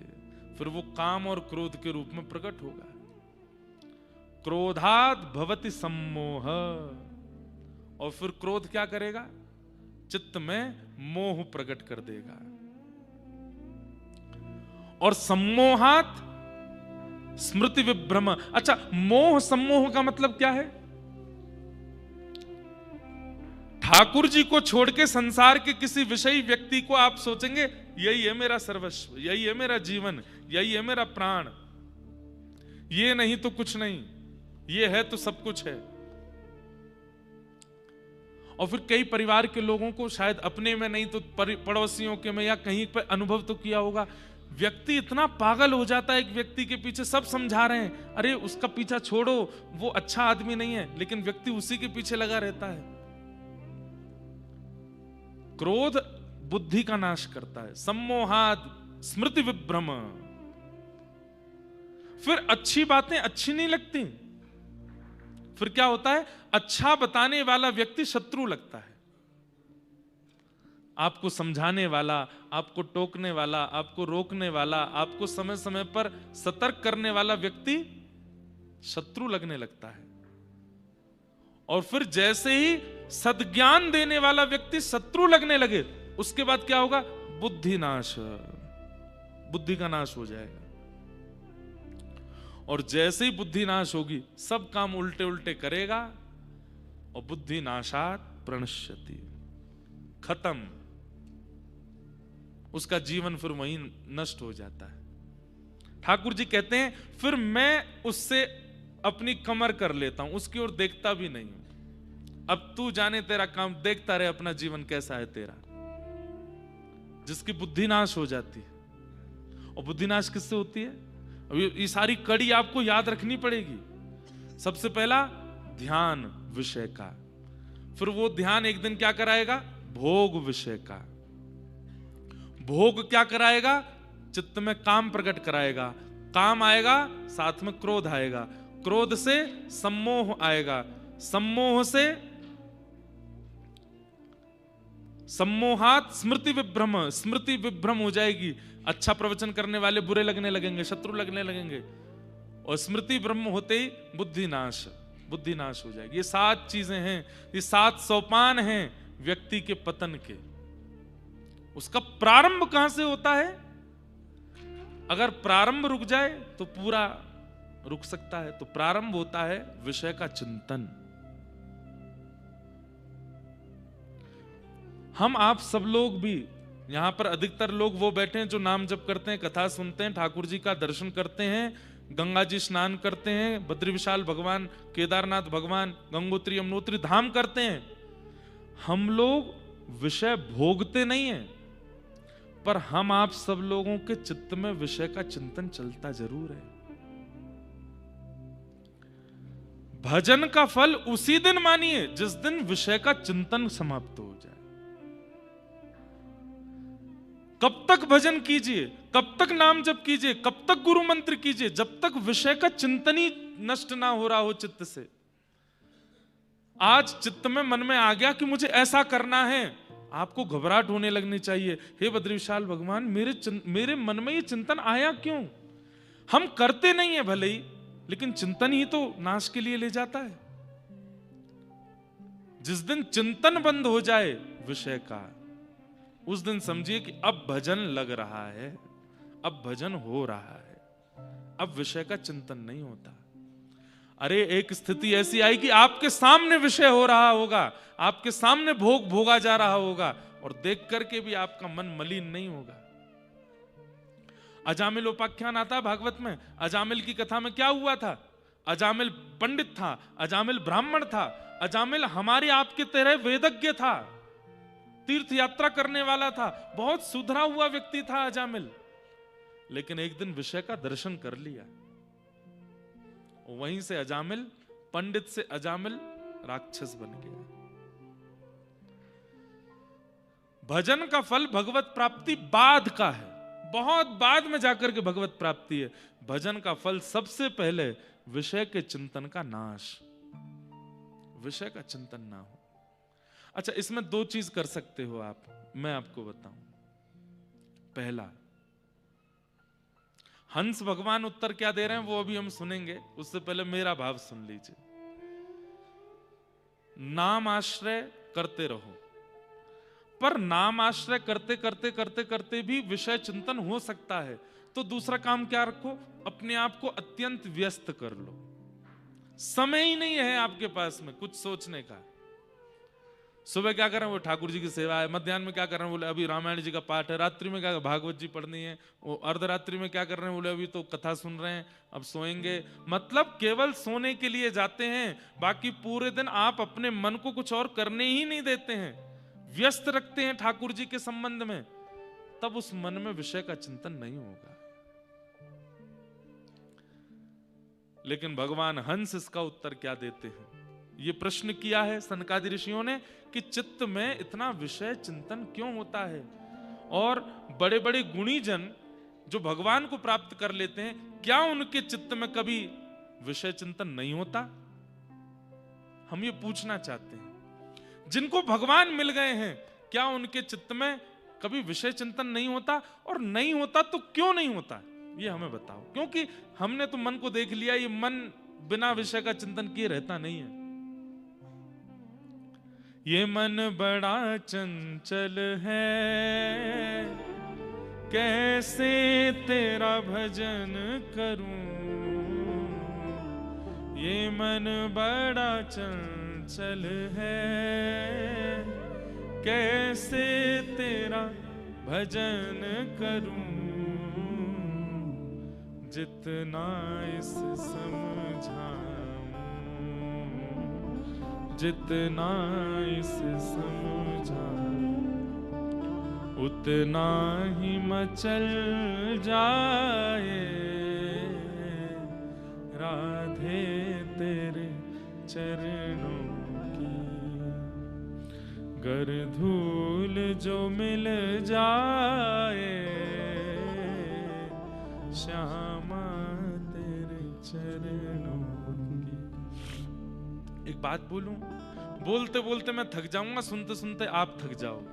फिर वो काम और क्रोध के रूप में प्रकट होगा। क्रोधात् भवति सम्मोह। और फिर क्रोध क्या करेगा, चित्त में मोह प्रकट कर देगा। और सम्मोहात् स्मृति विभ्रम। अच्छा, मोह सम्मोह का मतलब क्या है, ठाकुर जी को छोड़ के संसार के किसी विषयी व्यक्ति को आप सोचेंगे यही है मेरा सर्वस्व, यही है मेरा जीवन, यही है मेरा प्राण, ये नहीं तो कुछ नहीं, ये है तो सब कुछ है। और फिर कई परिवार के लोगों को, शायद अपने में नहीं तो पड़ोसियों के में या कहीं पर अनुभव तो किया होगा, व्यक्ति इतना पागल हो जाता है, एक व्यक्ति के पीछे सब समझा रहे हैं, अरे उसका पीछा छोड़ो, वो अच्छा आदमी नहीं है, लेकिन व्यक्ति उसी के पीछे लगा रहता है। क्रोध बुद्धि का नाश करता है। सम्मोहाद स्मृति विभ्रम। फिर अच्छी बातें अच्छी नहीं लगती, फिर क्या होता है, अच्छा बताने वाला व्यक्ति शत्रु लगता है। आपको समझाने वाला, आपको टोकने वाला, आपको रोकने वाला, आपको समय समय पर सतर्क करने वाला व्यक्ति शत्रु लगने लगता है। और फिर जैसे ही सद्ज्ञान देने वाला व्यक्ति शत्रु लगने लगे, उसके बाद क्या होगा, बुद्धि नाश, बुद्धि का नाश हो जाएगा। और जैसे ही बुद्धि नाश होगी सब काम उल्टे उल्टे करेगा और बुद्धि नाशात प्रणश्यति, खत्म, उसका जीवन फिर वहीं नष्ट हो जाता है। ठाकुर जी कहते हैं फिर मैं उससे अपनी कमर कर लेता हूं, उसकी ओर देखता भी नहीं हूं। अब तू जाने तेरा काम, देखता रहे अपना जीवन कैसा है तेरा। जिसकी बुद्धि नाश हो जाती है, और बुद्धि नाश किससे होती है? अब ये सारी कड़ी आपको याद रखनी पड़ेगी। सबसे पहला ध्यान विषय का, फिर वो ध्यान एक दिन क्या कराएगा? भोग विषय का। भोग क्या कराएगा? चित्त में काम प्रकट कराएगा। काम आएगा, साथ में क्रोध आएगा, क्रोध से सम्मोह आएगा, सम्मोह से सम्मोहात स्मृति विभ्रम, स्मृति विभ्रम हो जाएगी। अच्छा प्रवचन करने वाले बुरे लगने लगेंगे, शत्रु लगने लगेंगे, और स्मृति ब्रह्म होते ही बुद्धि नाश, बुद्धि नाश हो जाएगी। ये 7 चीजें हैं, ये 7 सोपान हैं व्यक्ति के पतन के। उसका प्रारंभ कहां से होता है? अगर प्रारंभ रुक जाए तो पूरा रुक सकता है। तो प्रारंभ होता है विषय का चिंतन। हम आप सब लोग भी यहां पर अधिकतर लोग वो बैठे हैं जो नाम जप करते हैं, कथा सुनते हैं, ठाकुर जी का दर्शन करते हैं, गंगा जी स्नान करते हैं, बद्री विशाल भगवान, केदारनाथ भगवान, गंगोत्री यमुनोत्री धाम करते हैं। हम लोग विषय भोगते नहीं हैं, पर हम आप सब लोगों के चित्त में विषय का चिंतन चलता जरूर है। भजन का फल उसी दिन मानिए जिस दिन विषय का चिंतन समाप्त हो जाए। कब तक भजन कीजिए, कब तक नाम जप कीजिए, कब तक गुरु मंत्र कीजिए, जब तक विषय का चिंतन ही नष्ट ना हो रहा हो चित्त से। आज चित्त में मन में आ गया कि मुझे ऐसा करना है, आपको घबराहट होने लगनी चाहिए। हे बद्री विशाल भगवान, मेरे मन में ये चिंतन आया क्यों? हम करते नहीं है भले ही, लेकिन चिंतन ही तो नाश के लिए ले जाता है। जिस दिन चिंतन बंद हो जाए विषय का, उस दिन समझिए कि अब भजन लग रहा है, अब भजन हो रहा है, अब विषय का चिंतन नहीं होता। अरे एक स्थिति ऐसी आई कि आपके सामने विषय हो रहा होगा, आपके सामने भोग भोगा जा रहा होगा, और देख करके भी आपका मन मलिन नहीं होगा। अजामिल उपाख्यान आता है भागवत में। अजामिल की कथा में क्या हुआ था? अजामिल पंडित था, अजामिल ब्राह्मण था, अजामिल हमारे आपके तरह वेदज्ञ था, तीर्थ यात्रा करने वाला था, बहुत सुधरा हुआ व्यक्ति था अजामिल। लेकिन एक दिन विषय का दर्शन कर लिया, वहीं से अजामिल, पंडित से अजामिल राक्षस बन गया। भजन का फल भगवत प्राप्ति बाद का है, बहुत बाद में जाकर के भगवत प्राप्ति है। भजन का फल सबसे पहले विषय के चिंतन का नाश, विषय का चिंतन ना हो। अच्छा, इसमें 2 चीज कर सकते हो आप, मैं आपको बताऊं। पहला, हंस भगवान उत्तर क्या दे रहे हैं वो अभी हम सुनेंगे, उससे पहले मेरा भाव सुन लीजिए। नाम आश्रय करते रहो, पर नाम आश्रय करते करते करते करते भी विषय चिंतन हो सकता है। तो दूसरा काम क्या रखो? अपने आप को अत्यंत व्यस्त कर लो। समय ही नहीं है आपके पास में कुछ सोचने का। सुबह क्या कर रहे हैं? वो ठाकुर जी की सेवा है। मध्याह्न में क्या कर रहे हैं? बोले अभी रामायण जी का पाठ है। रात्रि में क्या, भागवत जी पढ़नी है। वो अर्धरात्रि में क्या कर रहे हैं? बोले अभी तो कथा सुन रहे हैं, अब सोएंगे। मतलब केवल सोने के लिए जाते हैं, बाकी पूरे दिन आप अपने मन को कुछ और करने ही नहीं देते हैं, व्यस्त रखते हैं ठाकुर जी के संबंध में। तब उस मन में विषय का चिंतन नहीं होगा। लेकिन भगवान हंस इसका उत्तर क्या देते हैं? ये प्रश्न किया है सनकादि ऋषियों ने कि चित्त में इतना विषय चिंतन क्यों होता है, और बड़े बड़े गुणी जन जो भगवान को प्राप्त कर लेते हैं, क्या उनके चित्त में कभी विषय चिंतन नहीं होता? हम ये पूछना चाहते हैं। जिनको भगवान मिल गए हैं, क्या उनके चित्त में कभी विषय चिंतन नहीं होता? और नहीं होता तो क्यों नहीं होता, ये हमें बताओ। क्योंकि हमने तो मन को देख लिया, ये मन बिना विषय का चिंतन किए रहता नहीं है। ये मन बड़ा चंचल है, कैसे तेरा भजन करूं। ये मन बड़ा चंचल है, कैसे तेरा भजन करूं, जितना इस समझाऊं, जितना इस समझाऊं, उतना ही मचल जाए राधे तेरे चरणों की। गर धूल जो मिल जाए श्यामा तेरे चरणों की। एक बात बोलूं, बोलते बोलते मैं थक जाऊंगा, सुनते सुनते आप थक जाओगे,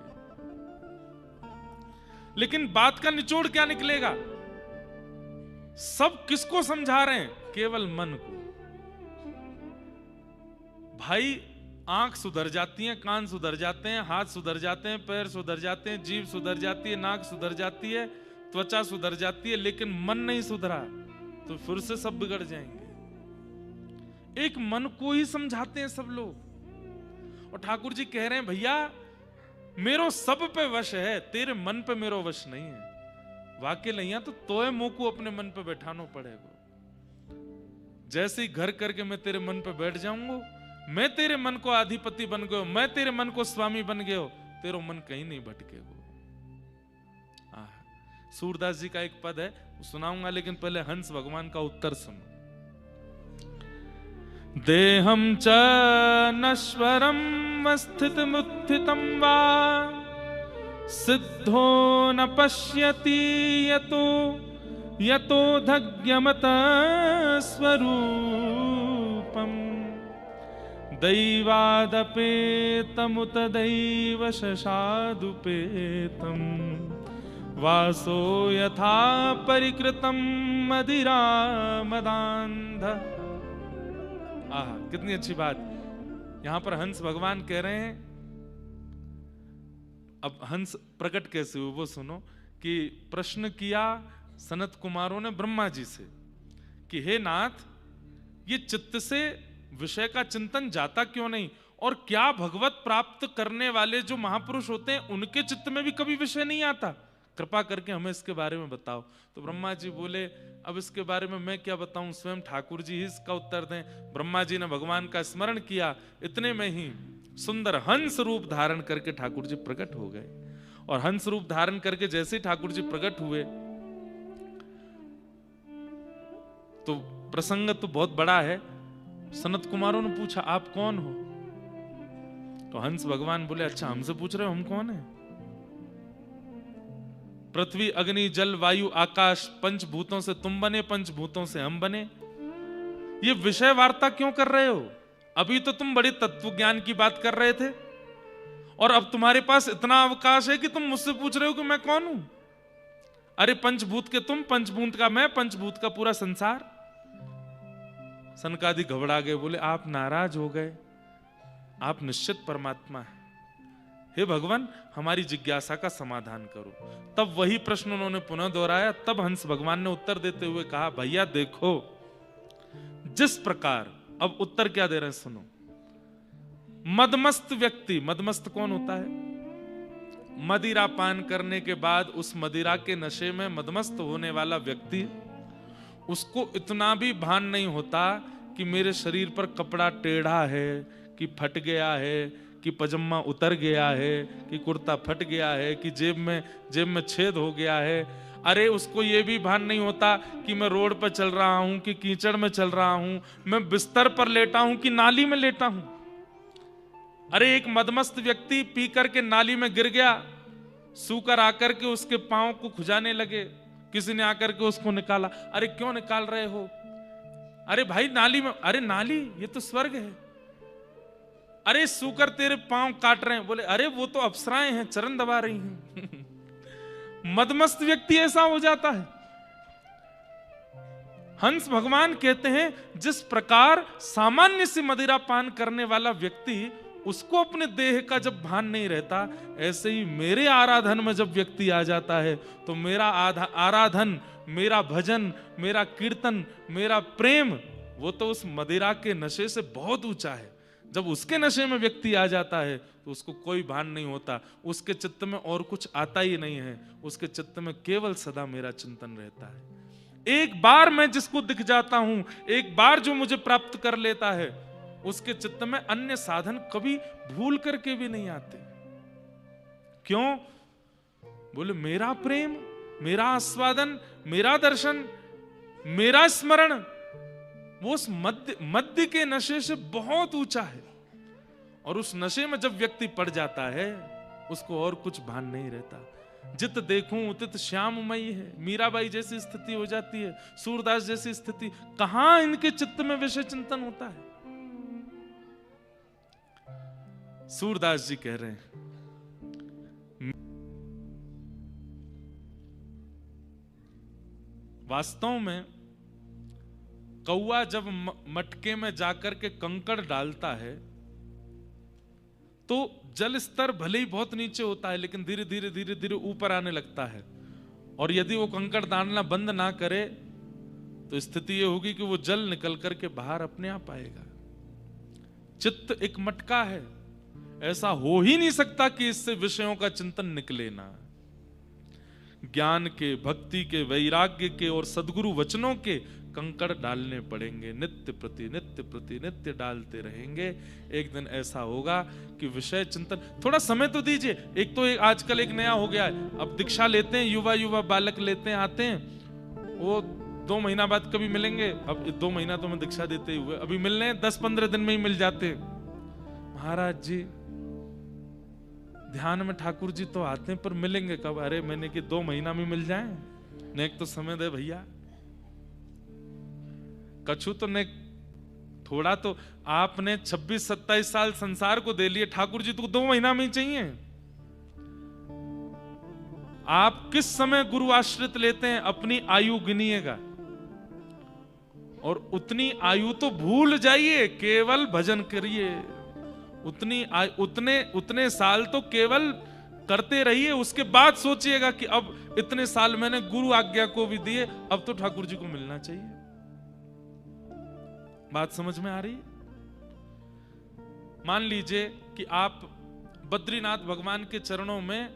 लेकिन बात का निचोड़ क्या निकलेगा? सब किसको समझा रहे हैं? केवल मन को। भाई आंख सुधर जाती है, कान सुधर जाते हैं, हाथ सुधर जाते हैं, पैर सुधर जाते हैं, जीभ सुधर जाती है, नाक सुधर जाती है, त्वचा सुधर जाती है, लेकिन मन नहीं सुधरा तो फिर से सब बिगड़ जाएंगे। एक मन को ही समझाते हैं सब लोग। और ठाकुर जी कह रहे हैं भैया मेरो सब पे वश है, तेरे मन पे मेरो वश नहीं है। वाकई नहीं है तो तोय मोको अपने मन पे बैठाना पड़ेगा। जैसे ही घर करके मैं तेरे मन पे बैठ जाऊंगा, मैं तेरे मन को अधिपति बन गयो, मैं तेरे मन को स्वामी बन गयो, तेरा मन कहीं नहीं भटकेगा। सूरदास जी का एक पद है, सुनाऊंगा, लेकिन पहले हंस भगवान का उत्तर सुनो। देहम च नश्वरम स्थितमुत्थितं वा सिद्धो न पश्यति यतो यतो धग्यमत स्वरूपम दैवादपेतमुत दैव शशादुपेतम वासो यथा परिकृतम मदिरा मदांध। आहा, कितनी अच्छी बात। यहां पर हंस भगवान कह रहे हैं, अब हंस प्रकट कैसे हुए वो सुनो, कि प्रश्न किया सनत कुमारों ने ब्रह्मा जी से कि हे नाथ, ये चित्त से विषय का चिंतन जाता क्यों नहीं, और क्या भगवत प्राप्त करने वाले जो महापुरुष होते हैं उनके चित्त में भी कभी विषय नहीं आता? कृपा करके हमें इसके बारे में बताओ। तो ब्रह्मा जी बोले अब इसके बारे में मैं क्या बताऊं, स्वयं ठाकुर जी ही इसका उत्तर दें। ब्रह्मा जी ने भगवान का स्मरण किया, इतने में ही सुंदर हंस रूप धारण करके ठाकुर जी प्रकट हो गए। और हंस रूप धारण करके जैसे ही ठाकुर जी प्रकट हुए तो प्रसंग तो बहुत बड़ा है। सनत कुमारों ने पूछा आप कौन हो? तो हंस भगवान बोले अच्छा हमसे पूछ रहे हो हम कौन है? पृथ्वी अग्नि जल वायु आकाश पंचभूतों से तुम बने, पंचभूतों से हम बने। ये विषय वार्ता क्यों कर रहे हो? अभी तो तुम बड़े तत्व ज्ञान की बात कर रहे थे और अब तुम्हारे पास इतना अवकाश है कि तुम मुझसे पूछ रहे हो कि मैं कौन हूं। अरे पंचभूत के तुम, पंचभूत का मैं, पंचभूत का पूरा संसार। सनकादि घबरा गए, बोले आप नाराज हो गए, आप निश्चित परमात्मा है। हे भगवान हमारी जिज्ञासा का समाधान करो। तब वही प्रश्न उन्होंने पुनः दोहराया। तब हंस भगवान ने उत्तर देते हुए कहा भैया देखो, जिस प्रकार, अब उत्तर क्या दे रहे हैं सुनो। मदमस्त व्यक्ति, मदमस्त कौन होता है? मदिरा पान करने के बाद उस मदिरा के नशे में मदमस्त होने वाला व्यक्ति, उसको इतना भी भान नहीं होता कि मेरे शरीर पर कपड़ा टेढ़ा है, कि फट गया है, कि पजामा उतर गया है, कि कुर्ता फट गया है, कि जेब में छेद हो गया है। अरे उसको ये भी भान नहीं होता कि मैं रोड पर चल रहा हूं, कि कीचड़ में चल रहा हूं, मैं बिस्तर पर लेटा हूं कि नाली में लेटा हूं। अरे एक मदमस्त व्यक्ति पी करके नाली में गिर गया, सूकर आकर के उसके पांव को खुजाने लगे, किसी ने आकर के उसको निकाला। अरे क्यों निकाल रहे हो? अरे भाई नाली में। अरे नाली ये तो स्वर्ग है। अरे सूकर तेरे पांव काट रहे हैं। बोले अरे वो तो अप्सराएं हैं, चरण दबा रही हैं। मदमस्त व्यक्ति ऐसा हो जाता है। हंस भगवान कहते हैं जिस प्रकार सामान्य से मदिरा पान करने वाला व्यक्ति, उसको अपने देह का जब भान नहीं रहता, ऐसे ही मेरे आराधन में जब व्यक्ति आ जाता है तो मेरा आराधन, मेरा भजन, मेरा कीर्तन, मेरा प्रेम वो तो उस मदिरा के नशे से बहुत ऊंचा है। जब उसके नशे में व्यक्ति आ जाता है तो उसको कोई भान नहीं होता, उसके चित्त में और कुछ आता ही नहीं है, उसके चित्त में केवल सदा मेरा चिंतन रहता है। एक बार मैं जिसको दिख जाता हूं, एक बार जो मुझे प्राप्त कर लेता है, उसके चित्त में अन्य साधन कभी भूल करके भी नहीं आते। क्यों? बोले मेरा प्रेम, मेरा आस्वादन, मेरा दर्शन, मेरा स्मरण वो उस मध्य के नशे से बहुत ऊंचा है। और उस नशे में जब व्यक्ति पड़ जाता है उसको और कुछ भान नहीं रहता। जित देखूं उतित श्याममयी है, मीराबाई जैसी स्थिति हो जाती है, सूरदास जैसी स्थिति। कहां इनके चित्त में विषय चिंतन होता है? सूरदास जी कह रहे हैं, वास्तव में कौआ जब मटके में जाकर के कंकड़ डालता है तो जल स्तर भले ही बहुत नीचे होता है, लेकिन धीरे धीरे धीरे धीरे ऊपर आने लगता है। और यदि वो कंकड़ डालना बंद ना करे तो स्थिति ये होगी कि वो जल निकल करके बाहर अपने आप आएगा। चित्त एक मटका है, ऐसा हो ही नहीं सकता कि इससे विषयों का चिंतन निकले ना। ज्ञान के, भक्ति के, वैराग्य के और सद्गुरु वचनों के कंकड़ डालने पड़ेंगे, नित्य प्रति नित्य डालते रहेंगे। एक दिन ऐसा होगा कि विषय चिंतन, थोड़ा समय तो दीजिए। एक तो आजकल एक नया हो गया है, अब दीक्षा लेते हैं, युवा बालक लेते हैं, आते हैं, वो 2 महीना बाद कभी मिलेंगे। अब 2 महीना तो मैं दीक्षा देते हुए, अभी मिलने 10-15 दिन में ही मिल जाते। महाराज जी ध्यान में ठाकुर जी तो आते हैं, पर मिलेंगे कब? अरे मैंने कि 2 महीना में मिल जाएं, नेक तो समय दे भैया। कछु तो ने थोड़ा तो आपने 26-27 साल संसार को दे लिए, ठाकुर जी तो 2 महीना में ही चाहिए। आप किस समय गुरु आश्रित लेते हैं अपनी आयु गिनिएगा, और उतनी आयु तो भूल जाइए, केवल भजन करिए। उतने साल तो केवल करते रहिए, उसके बाद सोचिएगा कि अब इतने साल मैंने गुरु आज्ञा को भी दिए, अब तो ठाकुर जी को मिलना चाहिए। बात समझ में आ रही? मान लीजिए कि आप बद्रीनाथ भगवान के चरणों में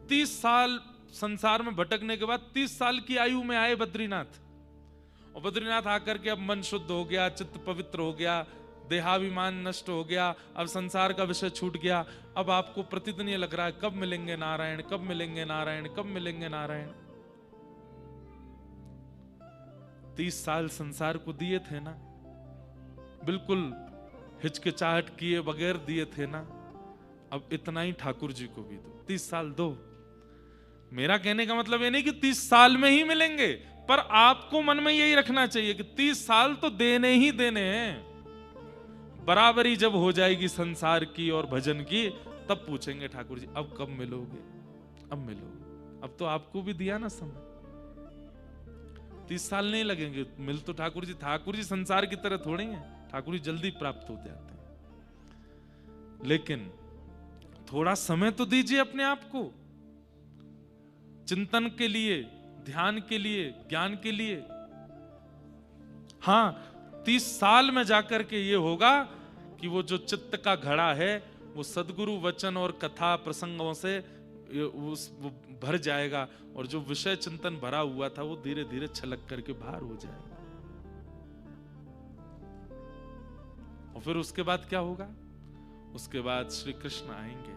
30 साल संसार में भटकने के बाद 30 साल की आयु में आए बद्रीनाथ, और बद्रीनाथ आकर के अब मन शुद्ध हो गया, चित्त पवित्र हो गया, देहाभिमान नष्ट हो गया, अब संसार का विषय छूट गया। अब आपको प्रतिदिन ये लग रहा है कब मिलेंगे नारायण, कब मिलेंगे नारायण, कब मिलेंगे नारायण। 30 साल संसार को दिए थे ना, बिल्कुल हिचकिचाहट किए बगैर दिए थे ना, अब इतना ही ठाकुर जी को भी दो, 30 साल दो। मेरा कहने का मतलब ये नहीं कि 30 साल में ही मिलेंगे, पर आपको मन में यही रखना चाहिए कि 30 साल तो देने ही देने हैं। बराबरी जब हो जाएगी संसार की और भजन की, तब पूछेंगे ठाकुर जी अब कब मिलोगे, अब मिलो। अब तो आपको भी दिया ना समय, 30 साल नहीं लगेंगे, मिल तो ठाकुर जी संसार की तरह थोड़े हैं, ठाकुर जी जल्दी प्राप्त हो जाते हैं। लेकिन थोड़ा समय तो दीजिए अपने आप को, चिंतन के लिए, ध्यान के लिए, ज्ञान के लिए। हां 30 साल में जाकर के ये होगा कि वो जो चित्त का घड़ा है वो सद्गुरु वचन और कथा प्रसंगों से वो भर जाएगा, और जो विषय चिंतन भरा हुआ था वो धीरे धीरे छलक करके बाहर हो जाएगा। और फिर उसके बाद क्या होगा? उसके बाद श्री कृष्ण आएंगे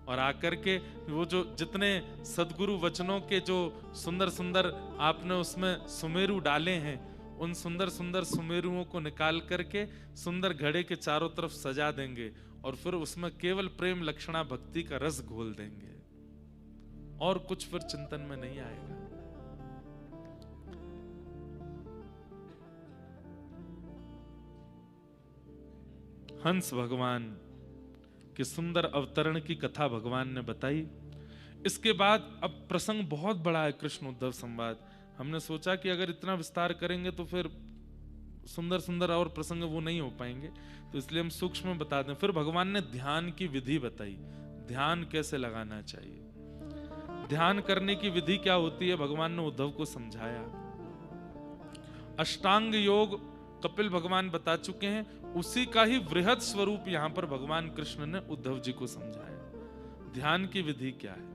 और आकर के वो जो जितने सद्गुरु वचनों के जो सुंदर सुंदर आपने उसमें सुमेरु डाले हैं, उन सुंदर सुंदर सुमेरुओं को निकाल करके सुंदर घड़े के चारों तरफ सजा देंगे, और फिर उसमें केवल प्रेम लक्षणा भक्ति का रस घोल देंगे, और कुछ फिर चिंतन में नहीं आएगा। हंस भगवान के सुंदर अवतरण की कथा भगवान ने बताई। इसके बाद अब प्रसंग बहुत बड़ा है, कृष्ण उद्धव संवाद। हमने सोचा कि अगर इतना विस्तार करेंगे तो फिर सुंदर सुंदर और प्रसंग वो नहीं हो पाएंगे, तो इसलिए हम सूक्ष्म बता दें। फिर भगवान ने ध्यान की विधि बताई, ध्यान कैसे लगाना चाहिए, ध्यान करने की विधि क्या होती है, भगवान ने उद्धव को समझाया। अष्टांग योग कपिल भगवान बता चुके हैं, उसी का ही वृहद स्वरूप यहां पर भगवान कृष्ण ने उद्धव जी को समझाया। ध्यान की विधि क्या है?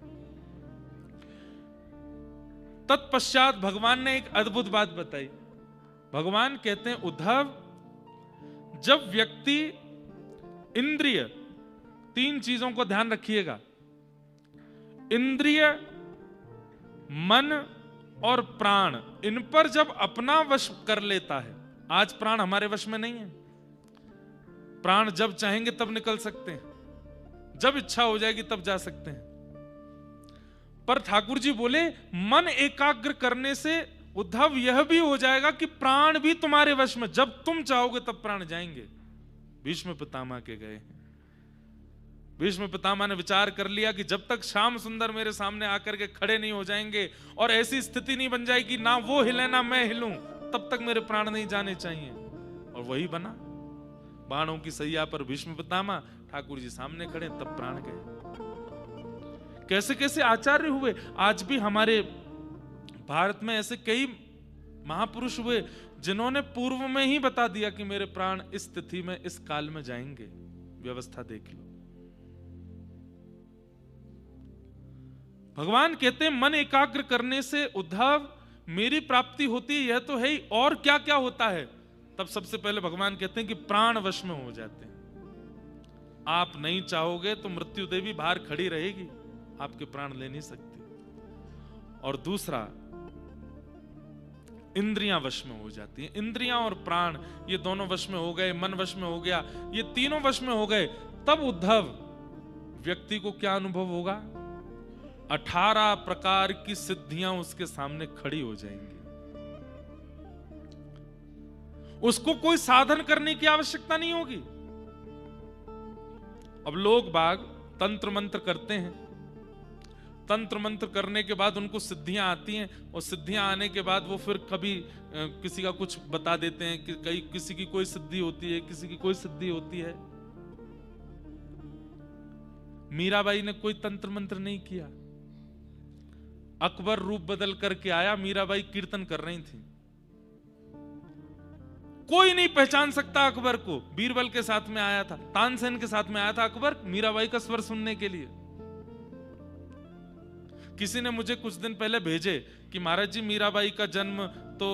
तत्पश्चात भगवान ने एक अद्भुत बात बताई। भगवान कहते हैं, उद्धव, जब व्यक्ति इंद्रिय, 3 चीजों को ध्यान रखिएगा, इंद्रिय, मन और प्राण, इन पर जब अपना वश कर लेता है, आज प्राण हमारे वश में नहीं है, प्राण जब चाहेंगे तब निकल सकते हैं, जब इच्छा हो जाएगी तब जा सकते हैं। पर ठाकुर जी बोले, मन एकाग्र करने से उद्धव यह भी हो जाएगा कि प्राण भी तुम्हारे वश में, जब तुम चाहोगे तब प्राण जाएंगे। भीष्म पितामह के गए। भीष्म पितामह ने विचार कर लिया कि जब तक श्याम सुंदर मेरे सामने आकर के खड़े नहीं हो जाएंगे और ऐसी स्थिति नहीं बन जाएगी ना वो हिले ना मैं हिलूं, तब तक मेरे प्राण नहीं जाने चाहिए। और वही बना। बाणों की सैया पर भीष्म पितामह, ठाकुर जी सामने खड़े, तब प्राण गए। कैसे कैसे आचार्य हुए। आज भी हमारे भारत में ऐसे कई महापुरुष हुए जिन्होंने पूर्व में ही बता दिया कि मेरे प्राण इस तिथि में, इस काल में जाएंगे। व्यवस्था देख लो। भगवान कहते हैं, मन एकाग्र करने से उद्धव मेरी प्राप्ति होती है, यह तो है ही, और क्या क्या होता है। तब सबसे पहले भगवान कहते हैं कि प्राण वश में हो जाते हैं। आप नहीं चाहोगे तो मृत्यु देवी बाहर खड़ी रहेगी, आपके प्राण ले नहीं सकती। और दूसरा, इंद्रियां वश में हो जाती हैं। इंद्रियां और प्राण ये दोनों वश में हो गए, मन वश में हो गया, ये तीनों वश में हो गए, तब उद्धव व्यक्ति को क्या अनुभव होगा? 18 प्रकार की सिद्धियां उसके सामने खड़ी हो जाएंगी। उसको कोई साधन करने की आवश्यकता नहीं होगी। अब लोग बाग तंत्र मंत्र करते हैं, तंत्र मंत्र करने के बाद उनको सिद्धियां आती हैं, और सिद्धियां आने के बाद वो फिर कभी किसी का कुछ बता देते हैं कि किसी की कोई सिद्धि होती है, किसी की कोई सिद्धि होती है। मीराबाई ने कोई तंत्र मंत्र नहीं किया। अकबर रूप बदल करके आया, मीराबाई कीर्तन कर रही थी, कोई नहीं पहचान सकता अकबर को। बीरबल के साथ में आया था, तानसेन के साथ में आया था अकबर मीराबाई का स्वर सुनने के लिए। किसी ने मुझे कुछ दिन पहले भेजे कि महाराज जी, मीराबाई का जन्म तो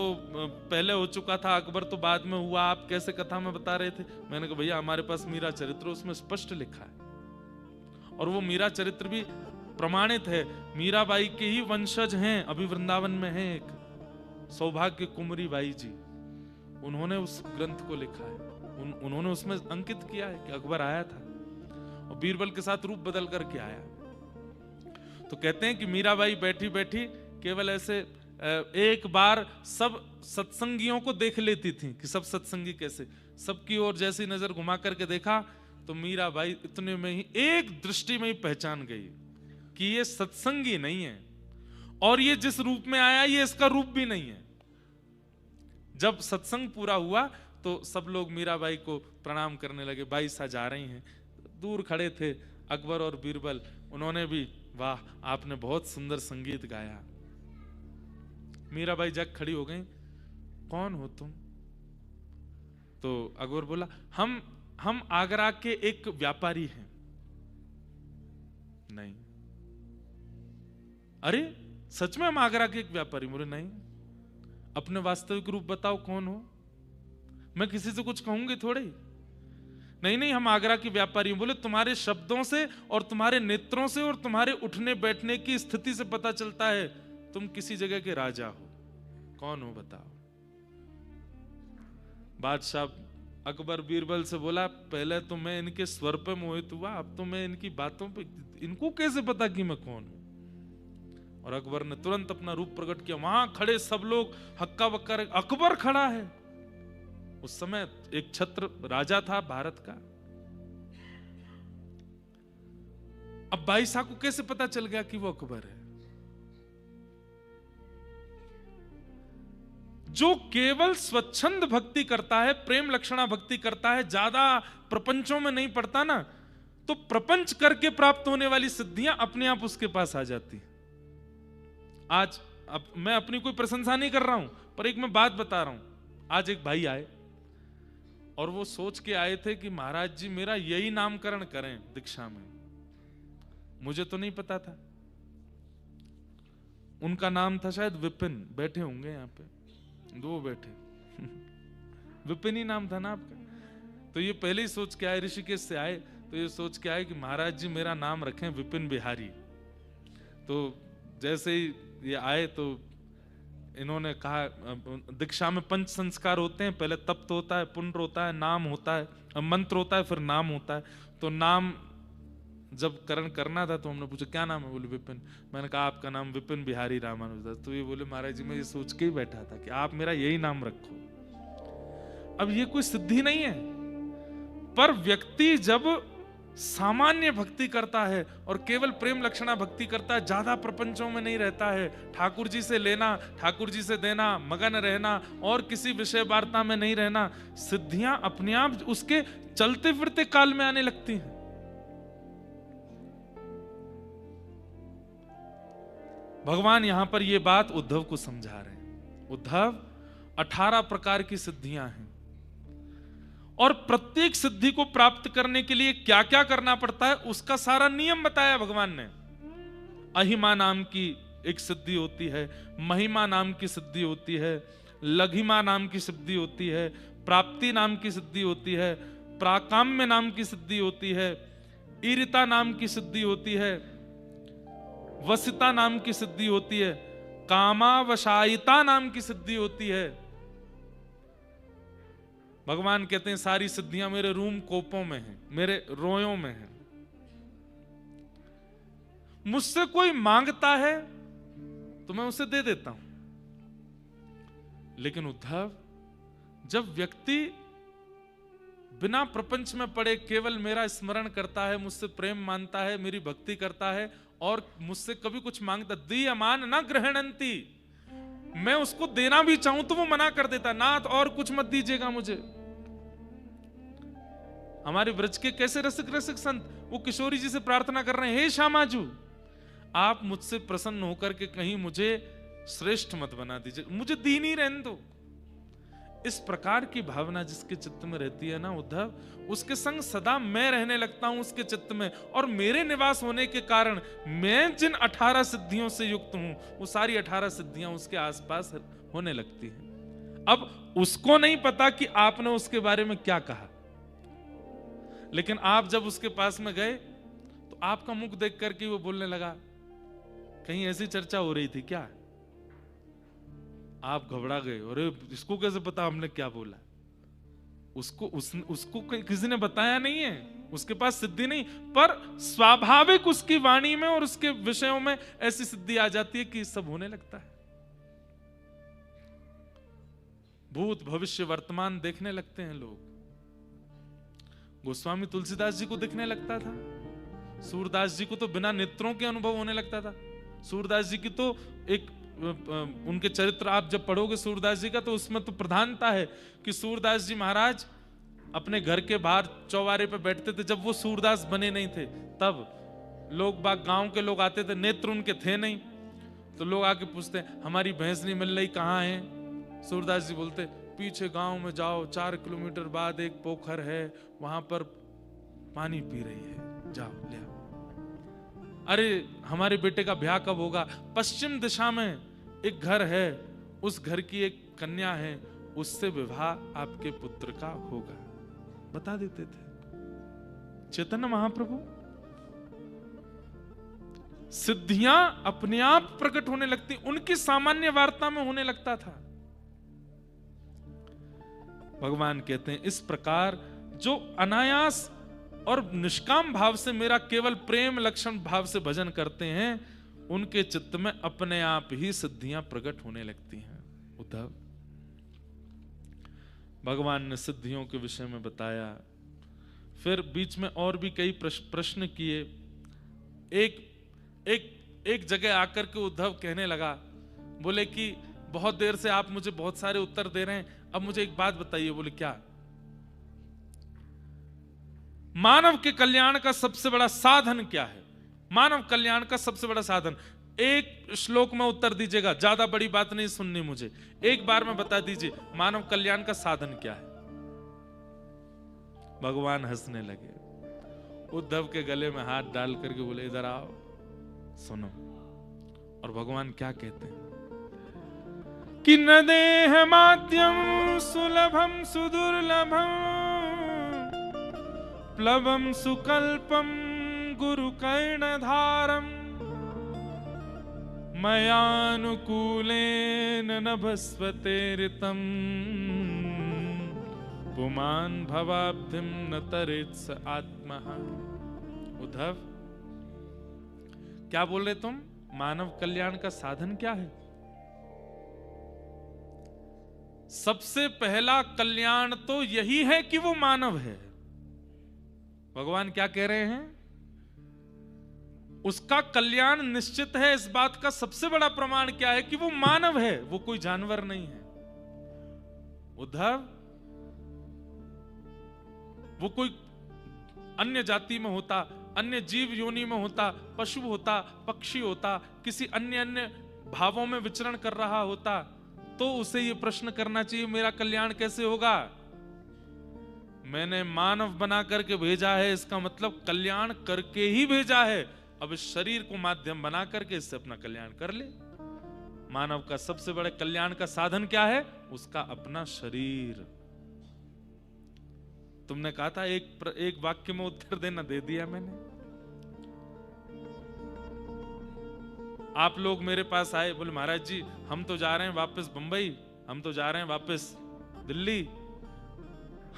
पहले हो चुका था, अकबर तो बाद में हुआ, आप कैसे कथा में बता रहे थे। मैंने कहा भैया हमारे पास मीरा चरित्र, उसमें स्पष्ट लिखा है, और वो मीरा चरित्र भी प्रमाणित है। मीराबाई के ही वंशज हैं, अभी वृंदावन में हैं एक सौभाग्य कुमारी बाई जी, उन्होंने उस ग्रंथ को लिखा है, उन्होंने उसमें अंकित किया है कि अकबर आया था और बीरबल के साथ रूप बदल करके आया। तो कहते हैं कि मीराबाई बैठी बैठी केवल ऐसे एक बार सब सत्संगियों को देख लेती थी कि सब सत्संगी कैसे, सबकी ओर जैसी नजर घुमा करके देखा तो मीराबाई इतने में ही, एक दृष्टि में ही पहचान गई कि ये सत्संगी नहीं है, और ये जिस रूप में आया ये इसका रूप भी नहीं है। जब सत्संग पूरा हुआ तो सब लोग मीराबाई को प्रणाम करने लगे, बाई सा जा रही हैं। दूर खड़े थे अकबर और बीरबल, उन्होंने भी, वाह आपने बहुत सुंदर संगीत गाया। मीराबाई जग खड़ी हो गई, कौन हो तुम? तो अकबर बोला, हम आगरा के एक व्यापारी हैं। नहीं। अरे सच में हम आगरा के एक व्यापारी? बोले नहीं। अपने वास्तविक रूप बताओ, कौन हो? मैं किसी से कुछ कहूंगी थोड़े। नहीं, हम आगरा के व्यापारी हैं। बोले तुम्हारे शब्दों से और तुम्हारे नेत्रों से और तुम्हारे उठने बैठने की स्थिति से पता चलता है तुम किसी जगह के राजा हो। कौन हो बताओ? बादशाह अकबर बीरबल से बोला, पहले तो मैं इनके स्वर पे मोहित हुआ, अब तो मैं इनकी बातों पे, इनको कैसे पता कि मैं कौन हूं? और अकबर ने तुरंत अपना रूप प्रकट किया। वहां खड़े सब लोग हक्का बक्का, अकबर खड़ा है। उस समय एक छत्र राजा था भारत का। अब बाईसा को कैसे पता चल गया कि वो अकबर है? जो केवल स्वच्छंद भक्ति करता है, प्रेम लक्षणा भक्ति करता है, ज्यादा प्रपंचों में नहीं पड़ता ना, तो प्रपंच करके प्राप्त होने वाली सिद्धियां अपने आप उसके पास आ जाती। आज मैं अपनी कोई प्रशंसा नहीं कर रहा हूं, पर एक मैं बात बता रहा हूं। आज एक भाई आए, और वो सोच के आए थे कि महाराज जी मेरा यही नामकरण करें दीक्षा में। मुझे तो नहीं पता था। उनका नाम था शायद विपिन, बैठे होंगे यहाँ पे, दो बैठे विपिन ही नाम था ना आपका। तो ये पहले ही सोच के आए, ऋषिकेश से आए तो ये सोच के आए कि महाराज जी मेरा नाम रखें विपिन बिहारी। तो जैसे ही ये आए तो इन्होंने कहा, दीक्षा में पंच संस्कार होते हैं, पहले तप्त होता है, पुण्य होता है, नाम होता है, मंत्र होता है, फिर नाम होता है। तो नाम जब करण करना था तो हमने पूछा क्या नाम है, बोले विपिन। मैंने कहा आपका नाम विपिन बिहारी रामानुजदास। तो ये बोले महाराज जी मैं ये सोच के ही बैठा था कि आप मेरा यही नाम रखो। अब ये कोई सिद्धि नहीं है, पर व्यक्ति जब सामान्य भक्ति करता है और केवल प्रेम लक्षणा भक्ति करता है, ज्यादा प्रपंचों में नहीं रहता है, ठाकुर जी से लेना, ठाकुर जी से देना, मगन रहना और किसी विषय वार्ता में नहीं रहना, सिद्धियां अपने आप उसके चलते फिरते काल में आने लगती हैं। भगवान यहां पर यह बात उद्धव को समझा रहे हैं। उद्धव 18 प्रकार की सिद्धियां हैं और प्रत्येक सिद्धि को प्राप्त करने के लिए क्या क्या करना पड़ता है उसका सारा नियम बताया भगवान ने। अहिमा नाम की एक सिद्धि होती है, महिमा नाम की सिद्धि होती है, लघिमा नाम की सिद्धि होती है, प्राप्ति नाम की सिद्धि होती है, प्राकाम्य नाम की सिद्धि होती है, ईरिता नाम की सिद्धि होती है, वसिता नाम की सिद्धि होती है, कामावशायिता नाम की सिद्धि होती है। भगवान कहते हैं सारी सिद्धियां मेरे रूम कोपों में हैं, मेरे रोयों में हैं। मुझसे कोई मांगता है तो मैं उसे दे देता हूं। लेकिन उद्धव, जब व्यक्ति बिना प्रपंच में पड़े केवल मेरा स्मरण करता है, मुझसे प्रेम मानता है, मेरी भक्ति करता है और मुझसे कभी कुछ मांगता, दीयमान न ग्रहणंती, मैं उसको देना भी चाहूं तो वो मना कर देता, नाथ और कुछ मत दीजिएगा मुझे। हमारे ब्रज के कैसे रसिक रसिक संत, वो किशोरी जी से प्रार्थना कर रहे हैं, हे श्यामाजू आप मुझसे प्रसन्न होकर के कहीं मुझे श्रेष्ठ मत बना दीजिए, मुझे दीन ही रहने दो। इस प्रकार की भावना जिसके चित्त में रहती है ना उद्धव, उसके संग सदा मैं रहने लगता हूं उसके चित्त में, और मेरे निवास होने के कारण मैं जिन 18 सिद्धियों से युक्त हूं वो सारी 18 सिद्धियां उसके आसपास होने लगती हैं। अब उसको नहीं पता कि आपने उसके बारे में क्या कहा, लेकिन आप जब उसके पास में गए तो आपका मुख देख करके वो बोलने लगा, कहीं ऐसी चर्चा हो रही थी क्या? आप घबरा गए, अरे इसको कैसे पता हमने क्या बोला? उसको किसी ने बताया नहीं है, उसके पास सिद्धि नहीं, पर स्वाभाविक उसकी वाणी में और उसके विषयों में ऐसी सिद्धि आ जाती है कि सब होने लगता है। भूत भविष्य वर्तमान देखने लगते हैं लोग। गोस्वामी तुलसीदास जी को दिखने लगता था, सूरदास जी को तो बिना नेत्रों के अनुभव होने लगता था। सूरदास जी की तो एक उनके चरित्र आप जब पढ़ोगे सूरदास जी का, तो उसमें तो प्रधानता है कि सूरदास जी महाराज अपने घर के बाहर चौबारे पे बैठते थे। जब वो सूरदास बने नहीं थे तब लोग बाग, गांव के लोग आते थे, नेत्र उनके थे नहीं, तो लोग आके पूछते हमारी भैंस नहीं मिल रही, कहाँ है? सूरदास जी बोलते पीछे गांव में जाओ, 4 किलोमीटर बाद एक पोखर है, वहां पर पानी पी रही है, जाओ ले आओ। अरे हमारे बेटे का ब्याह कब होगा? पश्चिम दिशा में एक घर है, उस घर की एक कन्या है, उससे विवाह आपके पुत्र का होगा, बता देते थे चैतन्य महाप्रभु। सिद्धियां अपने आप प्रकट होने लगती, उनकी सामान्य वार्ता में होने लगता था। भगवान कहते हैं इस प्रकार जो अनायास और निष्काम भाव से मेरा केवल प्रेम लक्षण भाव से भजन करते हैं, उनके चित्त में अपने आप ही सिद्धियां प्रकट होने लगती हैं। उद्धव, भगवान ने सिद्धियों के विषय में बताया, फिर बीच में और भी कई प्रश्न किए। एक जगह आकर के उद्धव कहने लगा, बोले कि बहुत देर से आप मुझे बहुत सारे उत्तर दे रहे हैं, अब मुझे एक बात बताइए। बोले क्या? मानव के कल्याण का सबसे बड़ा साधन क्या है? मानव कल्याण का सबसे बड़ा साधन, एक श्लोक में उत्तर दीजिएगा, ज्यादा बड़ी बात नहीं सुननी मुझे, एक बार में बता दीजिए मानव कल्याण का साधन क्या है। भगवान हंसने लगे। उद्धव के गले में हाथ डाल करके बोले इधर आओ सुनो। और भगवान क्या कहते हैं कि न देह माध्यम सुलभम सुदुर्लभम प्लवम सुकल्पम गुरु कर्णधारम मयानुकूलेन नभस्वते ऋतम पुमान भवाब्धिम न तरेत्स आत्मः। उद्धव क्या बोल रहे तुम? मानव कल्याण का साधन क्या है? सबसे पहला कल्याण तो यही है कि वो मानव है। भगवान क्या कह रहे हैं? उसका कल्याण निश्चित है। इस बात का सबसे बड़ा प्रमाण क्या है कि वो मानव है, वो कोई जानवर नहीं है। उद्धव, वो कोई अन्य जाति में होता, अन्य जीव योनि में होता, पशु होता, पक्षी होता, किसी अन्य भावों में विचरण कर रहा होता, तो उसे ये प्रश्न करना चाहिए मेरा कल्याण कैसे होगा? मैंने मानव बना करके भेजा है, इसका मतलब कल्याण करके ही भेजा है। अब इस शरीर को माध्यम बना करके इससे अपना कल्याण कर ले। मानव का सबसे बड़े कल्याण का साधन क्या है? उसका अपना शरीर। तुमने कहा था एक वाक्य में उत्तर देना, दे दिया मैंने। आप लोग मेरे पास आए, बोले महाराज जी हम तो जा रहे हैं वापस बंबई, हम तो जा रहे हैं वापस दिल्ली,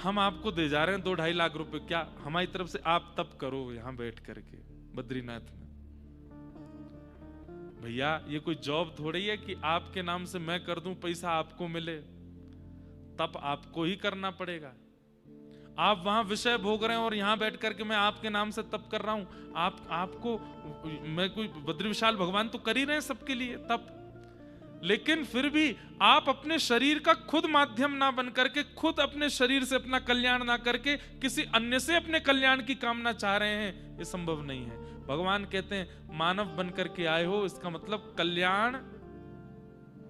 हम आपको दे जा रहे हैं 2-2.5 लाख रुपए, क्या हमारी तरफ से आप तप करो यहां बैठ करके बद्रीनाथ में। भैया ये कोई जॉब थोड़ी है कि आपके नाम से मैं कर दूं, पैसा आपको मिले। तप आपको ही करना पड़ेगा। आप वहां विषय भोग रहे हैं और यहां बैठ करके मैं आपके नाम से तप कर रहा हूं। आपको मैं कोई बद्री विशाल भगवान तो कर ही रहे हैं सबके लिए तप, लेकिन फिर भी आप अपने शरीर का खुद माध्यम ना बन करके, खुद अपने शरीर से अपना कल्याण ना करके किसी अन्य से अपने कल्याण की कामना चाह रहे हैं, ये संभव नहीं है। भगवान कहते हैं मानव बन करके आए हो, इसका मतलब कल्याण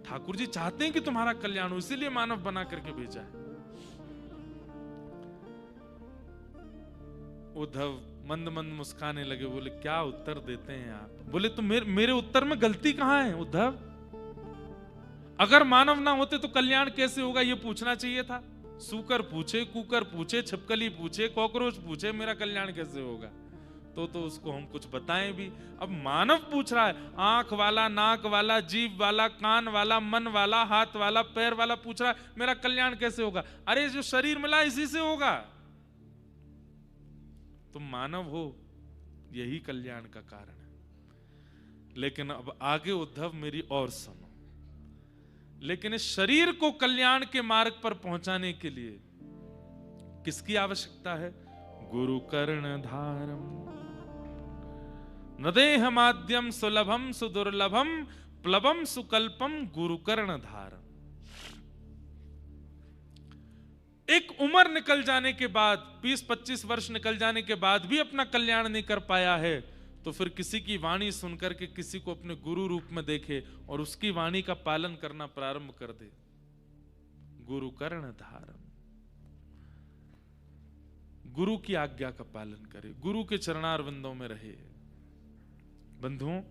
ठाकुर जी चाहते हैं कि तुम्हारा कल्याण हो, इसीलिए मानव बना करके भेजा है। उद्धव मंद मंद मुस्काने लगे, बोले क्या उत्तर देते हैं आप? बोले तो मेरे उत्तर में गलती कहां है उद्धव? अगर मानव ना होते तो कल्याण कैसे होगा ये पूछना चाहिए था। सूकर पूछे, कुकर पूछे, छिपकली पूछे, कॉकरोच पूछे, मेरा कल्याण कैसे होगा? तो उसको हम कुछ बताएं भी। अब मानव पूछ रहा है, आंख वाला, नाक वाला, जीभ वाला, कान वाला, मन वाला, हाथ वाला, पैर वाला पूछ रहा है मेरा कल्याण कैसे होगा? अरे जो शरीर मिला इसी से होगा। तुम मानव हो, यही कल्याण का कारण है। लेकिन अब आगे उद्धव मेरी और सुनो। लेकिन इस शरीर को कल्याण के मार्ग पर पहुंचाने के लिए किसकी आवश्यकता है? गुरु कर्णधारम न देह माध्यम सुलभम सुदुर्लभम प्लवम सुकल्पम गुरु कर्णधारम। एक उम्र निकल जाने के बाद, 20-25 वर्ष निकल जाने के बाद भी अपना कल्याण नहीं कर पाया है, तो फिर किसी की वाणी सुनकर के किसी को अपने गुरु रूप में देखे और उसकी वाणी का पालन करना प्रारंभ कर दे। गुरु कर्णधारम, गुरु की आज्ञा का पालन करे, गुरु के चरणारविंदों में रहे। बंधुओं,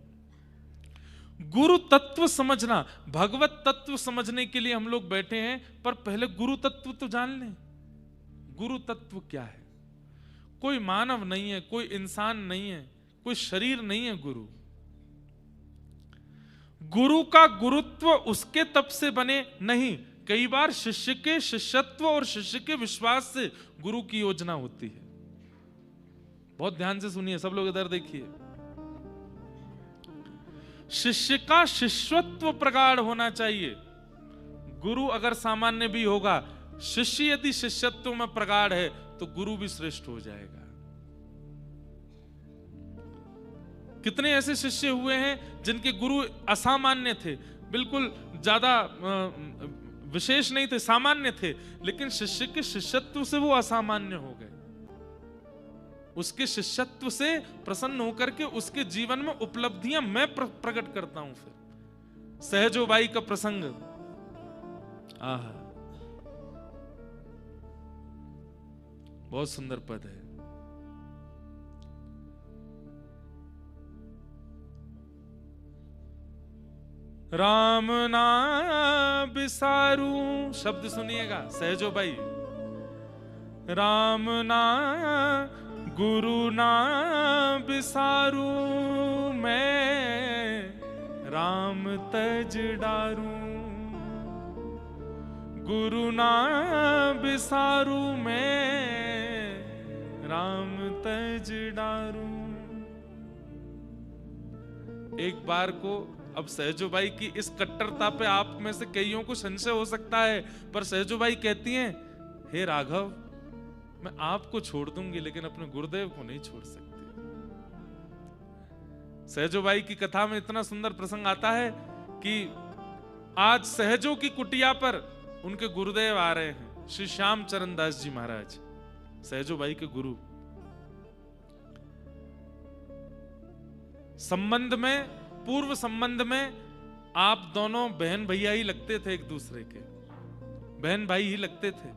गुरु तत्व समझना, भगवत तत्व समझने के लिए हम लोग बैठे हैं, पर पहले गुरु तत्व तो जान लें। गुरु तत्व क्या है? कोई मानव नहीं है, कोई इंसान नहीं है, कोई शरीर नहीं है। गुरु का गुरुत्व उसके तप से बने नहीं, कई बार शिष्य के शिष्यत्व और शिष्य के विश्वास से गुरु की योजना होती है। बहुत ध्यान से सुनिए सब लोग, इधर देखिए। शिष्य का शिष्यत्व प्रगाढ़ होना चाहिए। गुरु अगर सामान्य भी होगा, शिष्य यदि शिष्यत्व में प्रगाढ़ है तो गुरु भी श्रेष्ठ हो जाएगा। कितने ऐसे शिष्य हुए हैं जिनके गुरु असामान्य थे, बिल्कुल ज्यादा विशेष नहीं थे, सामान्य थे, लेकिन शिष्य के शिष्यत्व से वो असामान्य हो गए। उसके शिष्यत्व से प्रसन्न होकर के उसके जीवन में उपलब्धियां मैं प्रकट करता हूं। फिर सहजोबाई का प्रसंग, बहुत सुंदर पद है। राम ना बिसारू, शब्द सुनिएगा सहजो भाई। राम ना गुरु ना बिसारू, मैं राम तज डारू। गुरु ना बिसारू, मैं राम तज डारू। एक बार को, अब सहजो भाई की इस कट्टरता पे आप में से कईयों को संशय हो सकता है, पर सहजो भाई कहती हैं, हे राघव, मैं आपको छोड़ दूंगी लेकिन अपने गुरुदेव को नहीं छोड़ सकती। सहजो भाई की कथा में इतना सुंदर प्रसंग आता है कि आज सहजो की कुटिया पर उनके गुरुदेव आ रहे हैं, श्री श्याम चरण दास जी महाराज, सहजो भाई के गुरु। संबंध में, पूर्व संबंध में आप दोनों बहन भैया ही लगते थे, एक दूसरे के बहन भाई ही लगते थे।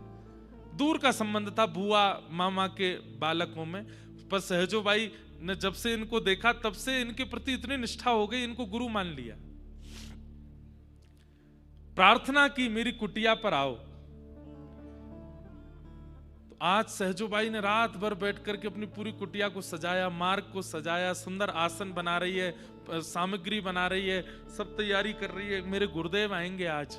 दूर का संबंध था बुआ मामा के बालकों में, पर सहजो भाई ने जब से इनको देखा तब से इनके प्रति इतनी निष्ठा हो गई, इनको गुरु मान लिया। प्रार्थना की मेरी कुटिया पर आओ। तो आज सहजो भाई ने रात भर बैठ करके अपनी पूरी कुटिया को सजाया, मार्ग को सजाया, सुंदर आसन बना रही है, सामग्री बना रही है, सब तैयारी कर रही है, मेरे गुरुदेव आएंगे आज।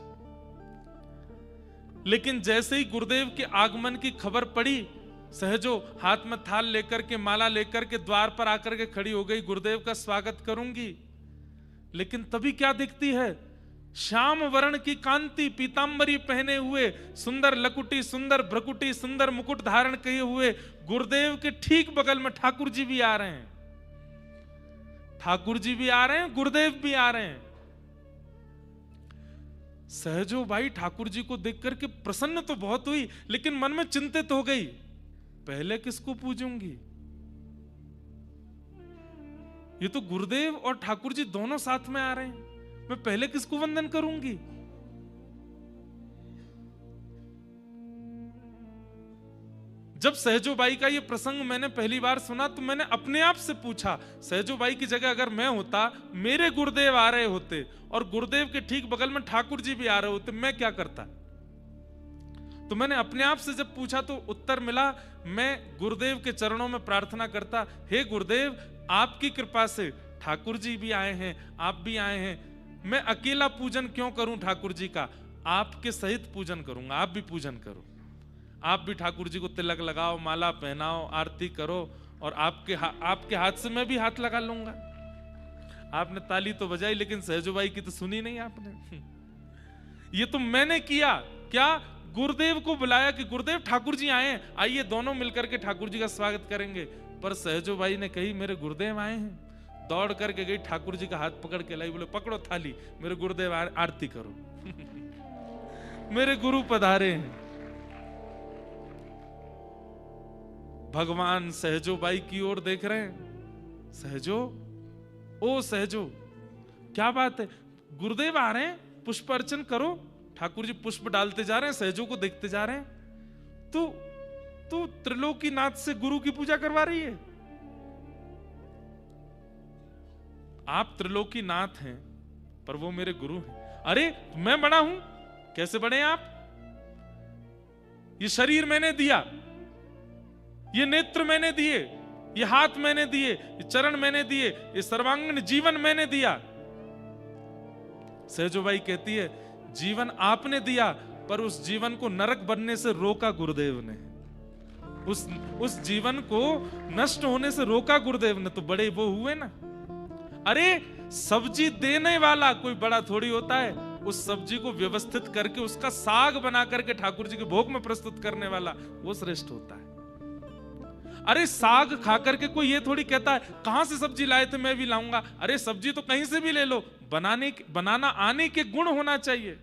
लेकिन जैसे ही गुरुदेव के आगमन की खबर पड़ी, सहजो हाथ में थाल लेकर के, माला लेकर के द्वार पर आकर के खड़ी हो गई, गुरुदेव का स्वागत करूंगी। लेकिन तभी क्या दिखती है, श्याम वर्ण की कांति, पीतांबरी पहने हुए, सुंदर लकुटी, सुंदर भ्रकुटी, सुंदर मुकुट धारण किए हुए गुरुदेव के ठीक बगल में ठाकुर जी भी आ रहे हैं। ठाकुर जी भी आ रहे हैं, गुरुदेव भी आ रहे हैं। सहजो भाई ठाकुर जी को देख करके प्रसन्न तो बहुत हुई, लेकिन मन में चिंतित हो गई, पहले किसको पूजूंगी? ये तो गुरुदेव और ठाकुर जी दोनों साथ में आ रहे हैं, मैं पहले किसको वंदन करूंगी? जब सहजो बाई का ये प्रसंग मैंने पहली बार सुना तो मैंने अपने आप से पूछा, सहजो बाई की जगह अगर मैं होता, मेरे गुरुदेव आ रहे होते और गुरुदेव के ठीक बगल में ठाकुर जी भी आ रहे होते, मैं क्या करता? तो मैंने अपने आप से जब पूछा तो उत्तर मिला, मैं गुरुदेव के चरणों में प्रार्थना करता, हे गुरुदेव, आपकी कृपा से ठाकुर जी भी आए हैं, आप भी आए हैं, मैं अकेला पूजन क्यों करूं ठाकुर जी का? आपके सहित पूजन करूंगा, आप भी पूजन करो, आप भी ठाकुर जी को तिलक लगाओ, माला पहनाओ, आरती करो, और आपके हाथ से मैं भी हाथ लगा लूंगा। आपने ताली तो बजाई, लेकिन सहजो बाई की तो सुनी नहीं आपने। ये तो मैंने किया, क्या गुरुदेव को बुलाया कि गुरुदेव ठाकुर जी आए, आइए दोनों मिलकर के ठाकुर जी का स्वागत करेंगे। पर सहजो बाई ने कही, मेरे गुरुदेव आए हैं, दौड़ करके गई, ठाकुर जी का हाथ पकड़ के लाई, बोले पकड़ो थाली, मेरे गुरुदेव आरती करो। मेरे गुरु पधारे हैं। भगवान सहजो बाई की ओर देख रहे हैं, सहजो, ओ सहजो, क्या बात है, गुरुदेव आ रहे हैं, पुष्प अर्चन करो। ठाकुर जी पुष्प डालते जा रहे हैं, सहजो को देखते जा रहे हैं। तू त्रिलोकीनाथ से गुरु की पूजा करवा रही है? आप त्रिलोकीनाथ हैं, पर वो मेरे गुरु हैं। अरे मैं बड़ा हूं, कैसे बड़े आप? ये शरीर मैंने दिया, ये नेत्र मैंने दिए, ये हाथ मैंने दिए, ये चरण मैंने दिए, ये सर्वांगीण जीवन मैंने दिया। सहजो बाई कहती है, जीवन आपने दिया, पर उस जीवन को नरक बनने से रोका गुरुदेव ने, उस जीवन को नष्ट होने से रोका गुरुदेव ने, तो बड़े वो हुए ना। अरे सब्जी देने वाला कोई बड़ा थोड़ी होता है, उस सब्जी को व्यवस्थित करके उसका साग बना करके ठाकुर जी के भोग में प्रस्तुत करने वाला वो श्रेष्ठ होता है। अरे साग खा करके कोई ये थोड़ी कहता है कहां से सब्जी लाए थे मैं भी लाऊंगा। अरे सब्जी तो कहीं से भी ले लो, बनाना आने के गुण होना चाहिए।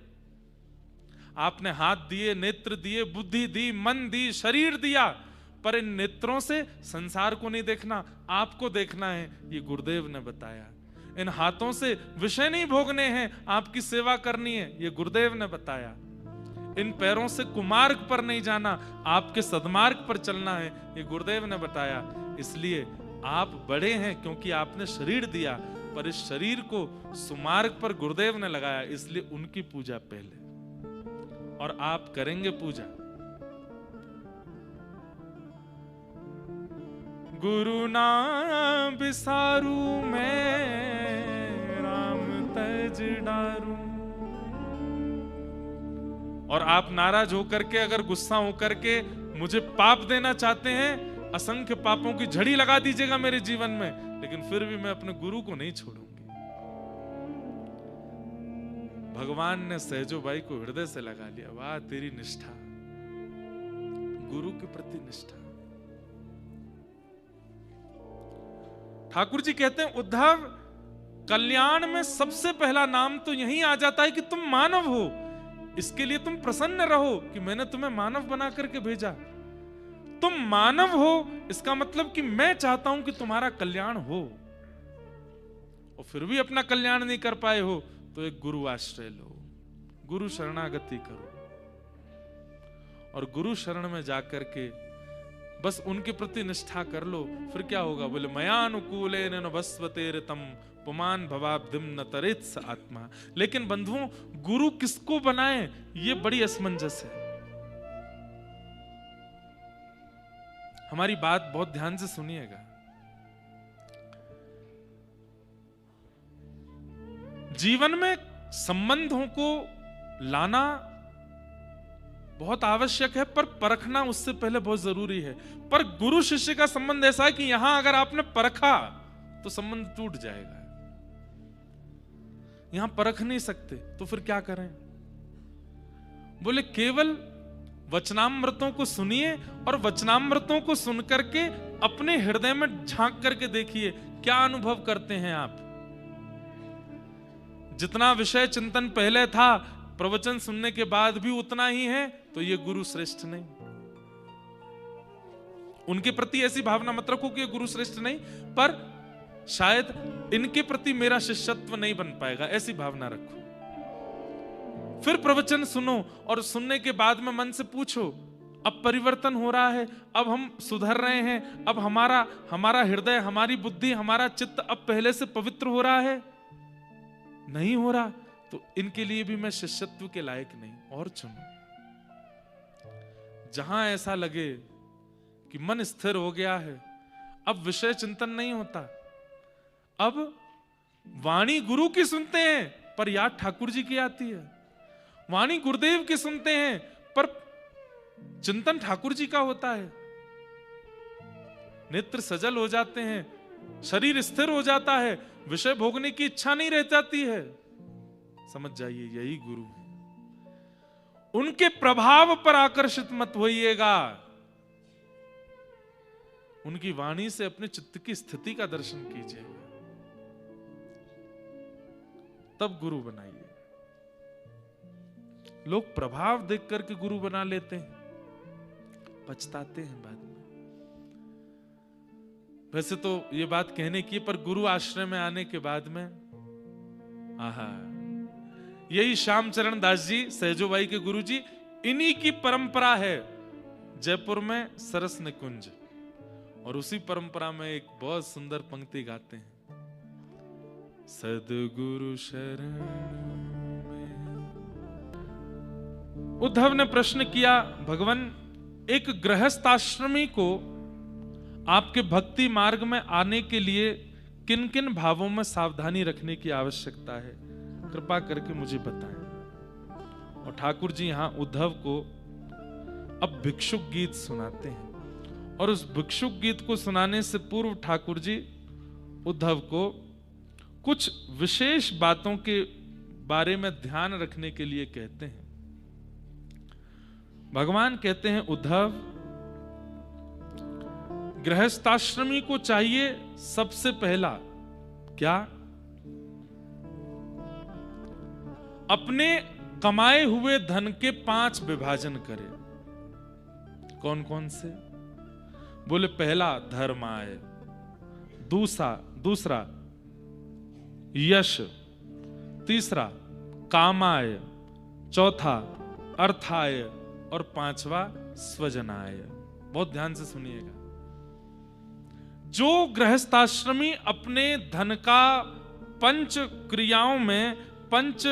आपने हाथ दिए, नेत्र दिए, बुद्धि दी, मन दी, शरीर दिया, पर इन नेत्रों से संसार को नहीं देखना, आपको देखना है, ये गुरुदेव ने बताया। इन हाथों से विषय नहीं भोगने हैं, आपकी सेवा करनी है, ये गुरुदेव ने बताया। इन पैरों से कुमार्ग पर नहीं जाना, आपके सद्मार्ग पर चलना है, ये गुरुदेव ने बताया। इसलिए आप बड़े हैं क्योंकि आपने शरीर दिया, पर इस शरीर को सुमार्ग पर गुरुदेव ने लगाया, इसलिए उनकी पूजा पहले, और आप करेंगे पूजा। गुरु ना बिसारू मैं राम तज डारू। और आप नाराज होकर के, अगर गुस्सा होकर के मुझे पाप देना चाहते हैं, असंख्य पापों की झड़ी लगा दीजिएगा मेरे जीवन में, लेकिन फिर भी मैं अपने गुरु को नहीं छोड़ूंगी। भगवान ने सहजो बाई को हृदय से लगा लिया। वाह तेरी निष्ठा, गुरु के प्रति निष्ठा। ठाकुर जी कहते हैं, उद्धव कल्याण में सबसे पहला नाम तो यही आ जाता है कि तुम मानव हो। इसके लिए तुम प्रसन्न रहो कि मैंने तुम्हें मानव बना करके भेजा। तुम मानव हो, इसका मतलब कि मैं चाहता हूं कि तुम्हारा कल्याण हो, और फिर भी अपना कल्याण नहीं कर पाए हो, तो एक गुरु आश्रय लो, गुरु शरणागति करो, और गुरु शरण में जाकर के बस उनके प्रति निष्ठा कर लो। फिर क्या होगा? बोले मयानुकूलेन न भस्वते ऋतम पुमान भवाब्धिम न तरेत स आत्मा। लेकिन बंधुओं, गुरु किसको बनाए, ये बड़ी असमंजस है। हमारी बात बहुत ध्यान से सुनिएगा। जीवन में संबंधों को लाना बहुत आवश्यक है, पर परखना उससे पहले बहुत जरूरी है। पर गुरु शिष्य का संबंध ऐसा है कि यहां अगर आपने परखा तो संबंध टूट जाएगा। यहां परख नहीं सकते तो फिर क्या करें? बोले केवल वचनामृतों को सुनिए, और वचनामृतों को सुनकर के अपने हृदय में झांक करके देखिए क्या अनुभव करते हैं आप। जितना विषय चिंतन पहले था, प्रवचन सुनने के बाद भी उतना ही है, तो ये गुरु श्रेष्ठ नहीं। उनके प्रति ऐसी भावना मत रखो कि ये गुरु श्रेष्ठ नहीं, पर शायद इनके प्रति मेरा शिष्यत्व नहीं बन पाएगा, ऐसी भावना रखो। फिर प्रवचन सुनो, और सुनने के बाद में मन से पूछो, अब परिवर्तन हो रहा है, अब हम सुधर रहे हैं, अब हमारा हृदय, हमारी बुद्धि, हमारा चित्त अब पहले से पवित्र हो रहा है? नहीं हो रहा, तो इनके लिए भी मैं शिष्यत्व के लायक नहीं, और चुनो। जहां ऐसा लगे कि मन स्थिर हो गया है, अब विषय चिंतन नहीं होता, अब वाणी गुरु की सुनते हैं पर याद ठाकुर जी की आती है, वाणी गुरुदेव की सुनते हैं पर चिंतन ठाकुर जी का होता है, नेत्र सजल हो जाते हैं, शरीर स्थिर हो जाता है, विषय भोगने की इच्छा नहीं रह जाती है। समझ जाइए, यही गुरु है। उनके प्रभाव पर आकर्षित मत होइएगा, उनकी वाणी से अपने चित्त की स्थिति का दर्शन कीजिए, तब गुरु बनाइए। लोग प्रभाव देख करके गुरु बना लेते हैं, पछताते हैं बाद में। वैसे तो ये बात कहने की, पर गुरु आश्रय में आने के बाद में आहा, यही श्याम चरण दास जी सहजोबाई के गुरु जी, इन्हीं की परंपरा है जयपुर में सरस निकुंज, और उसी परंपरा में एक बहुत सुंदर पंक्ति गाते हैं, सदगुरु शरण में। उद्धव ने प्रश्न किया, भगवान एक गृहस्थाश्रमी को आपके भक्ति मार्ग में आने के लिए किन किन भावों में सावधानी रखने की आवश्यकता है, कृपा करके मुझे बताएं। और ठाकुर जी यहां उद्धव को अब भिक्षुक गीत सुनाते हैं, और उस भिक्षुक गीत को सुनाने से पूर्व ठाकुर जी उद्धव को कुछ विशेष बातों के बारे में ध्यान रखने के लिए कहते हैं। भगवान कहते हैं, उद्धव गृहस्थाश्रमी को चाहिए सबसे पहला क्या? अपने कमाए हुए धन के 5 विभाजन करे। कौन कौन से? बोले पहला धर्माय, दूसरा यश, तीसरा कामाय, चौथा अर्थाय और पांचवा स्वजनाय। बहुत ध्यान से सुनिएगा। जो गृहस्थाश्रमी अपने धन का पंच क्रियाओं में पंच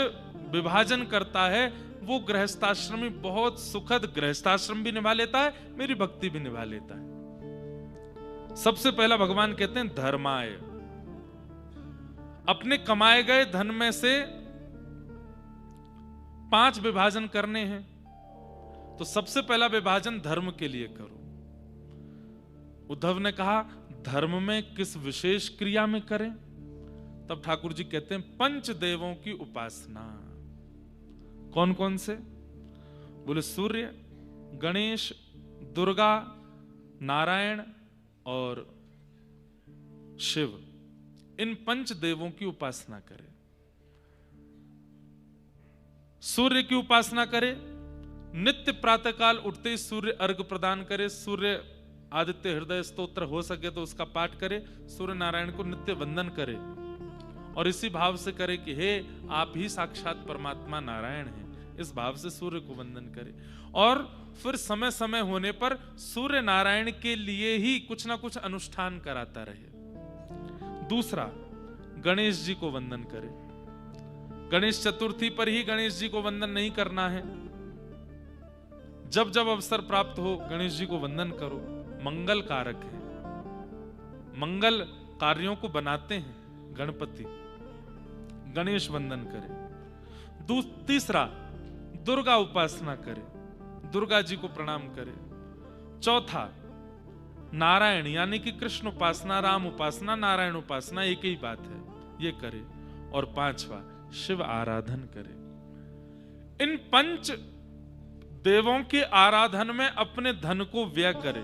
विभाजन करता है, वो गृहस्थाश्रमी बहुत सुखद गृहस्थाश्रम भी निभा लेता है, मेरी भक्ति भी निभा लेता है। सबसे पहला भगवान कहते हैं धर्माय। अपने कमाए गए धन में से 5 विभाजन करने हैं, तो सबसे पहला विभाजन धर्म के लिए करो। उद्धव ने कहा धर्म में किस विशेष क्रिया में करें? तब ठाकुर जी कहते हैं पंच देवों की उपासना। कौन कौन से? बोले सूर्य, गणेश, दुर्गा, नारायण और शिव। इन पंच देवों की उपासना करें। सूर्य की उपासना करें, नित्य प्रातःकाल उठते ही सूर्य अर्घ प्रदान करे। सूर्य आदित्य हृदय स्तोत्र हो सके तो उसका पाठ करे। सूर्य नारायण को नित्य वंदन करे और इसी भाव से करे कि हे आप ही साक्षात परमात्मा नारायण हैं। इस भाव से सूर्य को वंदन करे और फिर समय समय होने पर सूर्य नारायण के लिए ही कुछ ना कुछ अनुष्ठान कराता रहे। दूसरा, गणेश जी को वंदन करे। गणेश चतुर्थी पर ही गणेश जी को वंदन नहीं करना है, जब जब अवसर प्राप्त हो गणेश जी को वंदन करो। मंगल कारक है, मंगल कार्यों को बनाते हैं गणपति। गणेश वंदन करे। तीसरा, दुर्गा उपासना करे, दुर्गा जी को प्रणाम करे। चौथा, नारायण यानी कि कृष्ण उपासना, राम उपासना, नारायण उपासना एक ही बात है, ये करे। और पांचवा, शिव आराधन करे। इन पंच देवों के आराधन में अपने धन को व्यय करे।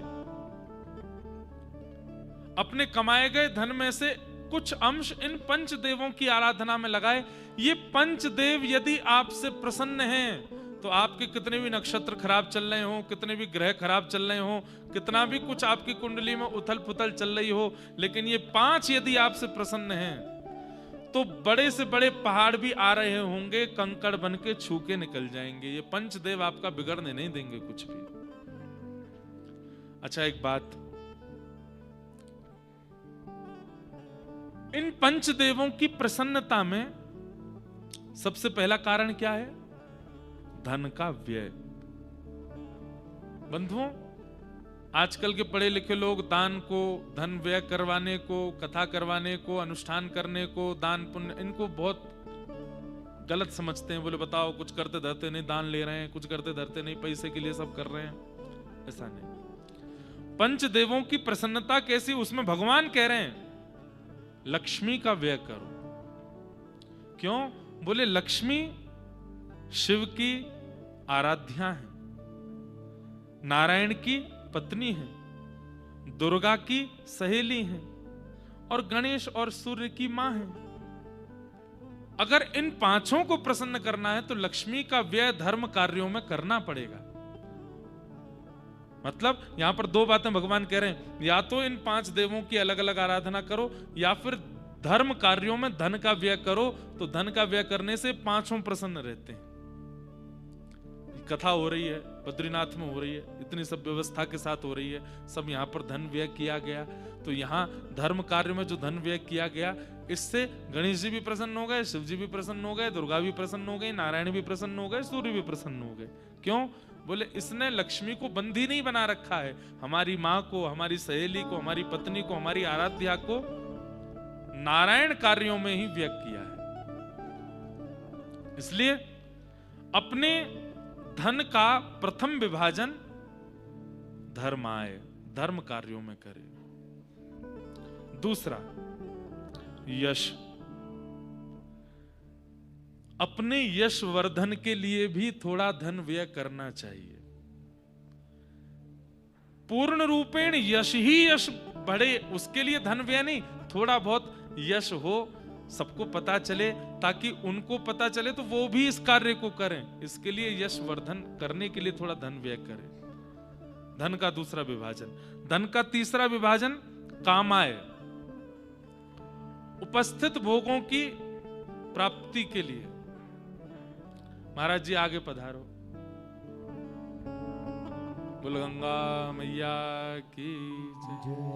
अपने कमाए गए धन में से कुछ अंश इन पंच देवों की आराधना में लगाए। ये पंच देव यदि आपसे प्रसन्न हैं तो आपके कितने भी नक्षत्र खराब चल रहे हो, कितने भी ग्रह खराब चल रहे हो, कितना भी कुछ आपकी कुंडली में उथल पुथल चल रही हो, लेकिन ये 5 यदि आपसे प्रसन्न हैं तो बड़े से बड़े पहाड़ भी आ रहे होंगे, कंकड़ बन के छू के निकल जाएंगे। ये पंचदेव आपका बिगड़ने नहीं देंगे कुछ भी। अच्छा, एक बात, इन पंचदेवों की प्रसन्नता में सबसे पहला कारण क्या है? धन का व्यय। बंधुओं, आजकल के पढ़े लिखे लोग दान को, धन व्यय करवाने को, कथा करवाने को, अनुष्ठान करने को, दान पुण्य, इनको बहुत गलत समझते हैं। बोले बताओ, कुछ करते धरते नहीं दान ले रहे हैं, कुछ करते धरते नहीं पैसे के लिए सब कर रहे हैं। ऐसा नहीं। पंचदेवों की प्रसन्नता कैसी? उसमें भगवान कह रहे हैं लक्ष्मी का व्यय करो। क्यों? बोले लक्ष्मी शिव की आराध्या है, नारायण की पत्नी है, दुर्गा की सहेली है और गणेश और सूर्य की मां है। अगर इन 5 को प्रसन्न करना है तो लक्ष्मी का व्यय धर्म कार्यों में करना पड़ेगा। मतलब यहां पर 2 बातें भगवान कह रहे हैं, या तो इन 5 देवों की अलग अलग आराधना करो या फिर धर्म कार्यों में धन का व्यय करो। तो धन का व्यय करने से 5 प्रसन्न रहते हैं। कथा हो रही है, बद्रीनाथ में हो रही है, इतनी सब व्यवस्था के साथ हो रही है, सब यहाँ पर धन व्यय किया गया। तो यहाँ धर्म कार्य में जो धन व्यय किया गया, इससे गणेश जी भी प्रसन्न हो गए, शिव जी भी प्रसन्न हो गए, दुर्गा भी प्रसन्न हो गई, नारायण भी प्रसन्न हो गए, सूर्य भी प्रसन्न हो गए। क्यों? बोले इसने लक्ष्मी को बंदी नहीं बना रखा है, हमारी माँ को, हमारी सहेली को, हमारी पत्नी को, हमारी आराध्या को नारायण कार्यों में ही व्यय किया है। इसलिए अपने धन का प्रथम विभाजन धर्माय, धर्म कार्यों में करे। दूसरा, यश। अपने यश वर्धन के लिए भी थोड़ा धन व्यय करना चाहिए। पूर्ण रूपेण यश ही यश बढ़े, उसके लिए धन व्यय नहीं, थोड़ा बहुत यश हो, सबको पता चले, ताकि उनको पता चले तो वो भी इस कार्य को करें। इसके लिए यश वर्धन करने के लिए थोड़ा धन व्यय करें। धन का दूसरा विभाजन। धन का तीसरा विभाजन कामाय, उपस्थित भोगों की प्राप्ति के लिए। महाराज जी आगे पधारो। बोल गंगा मैया की जय।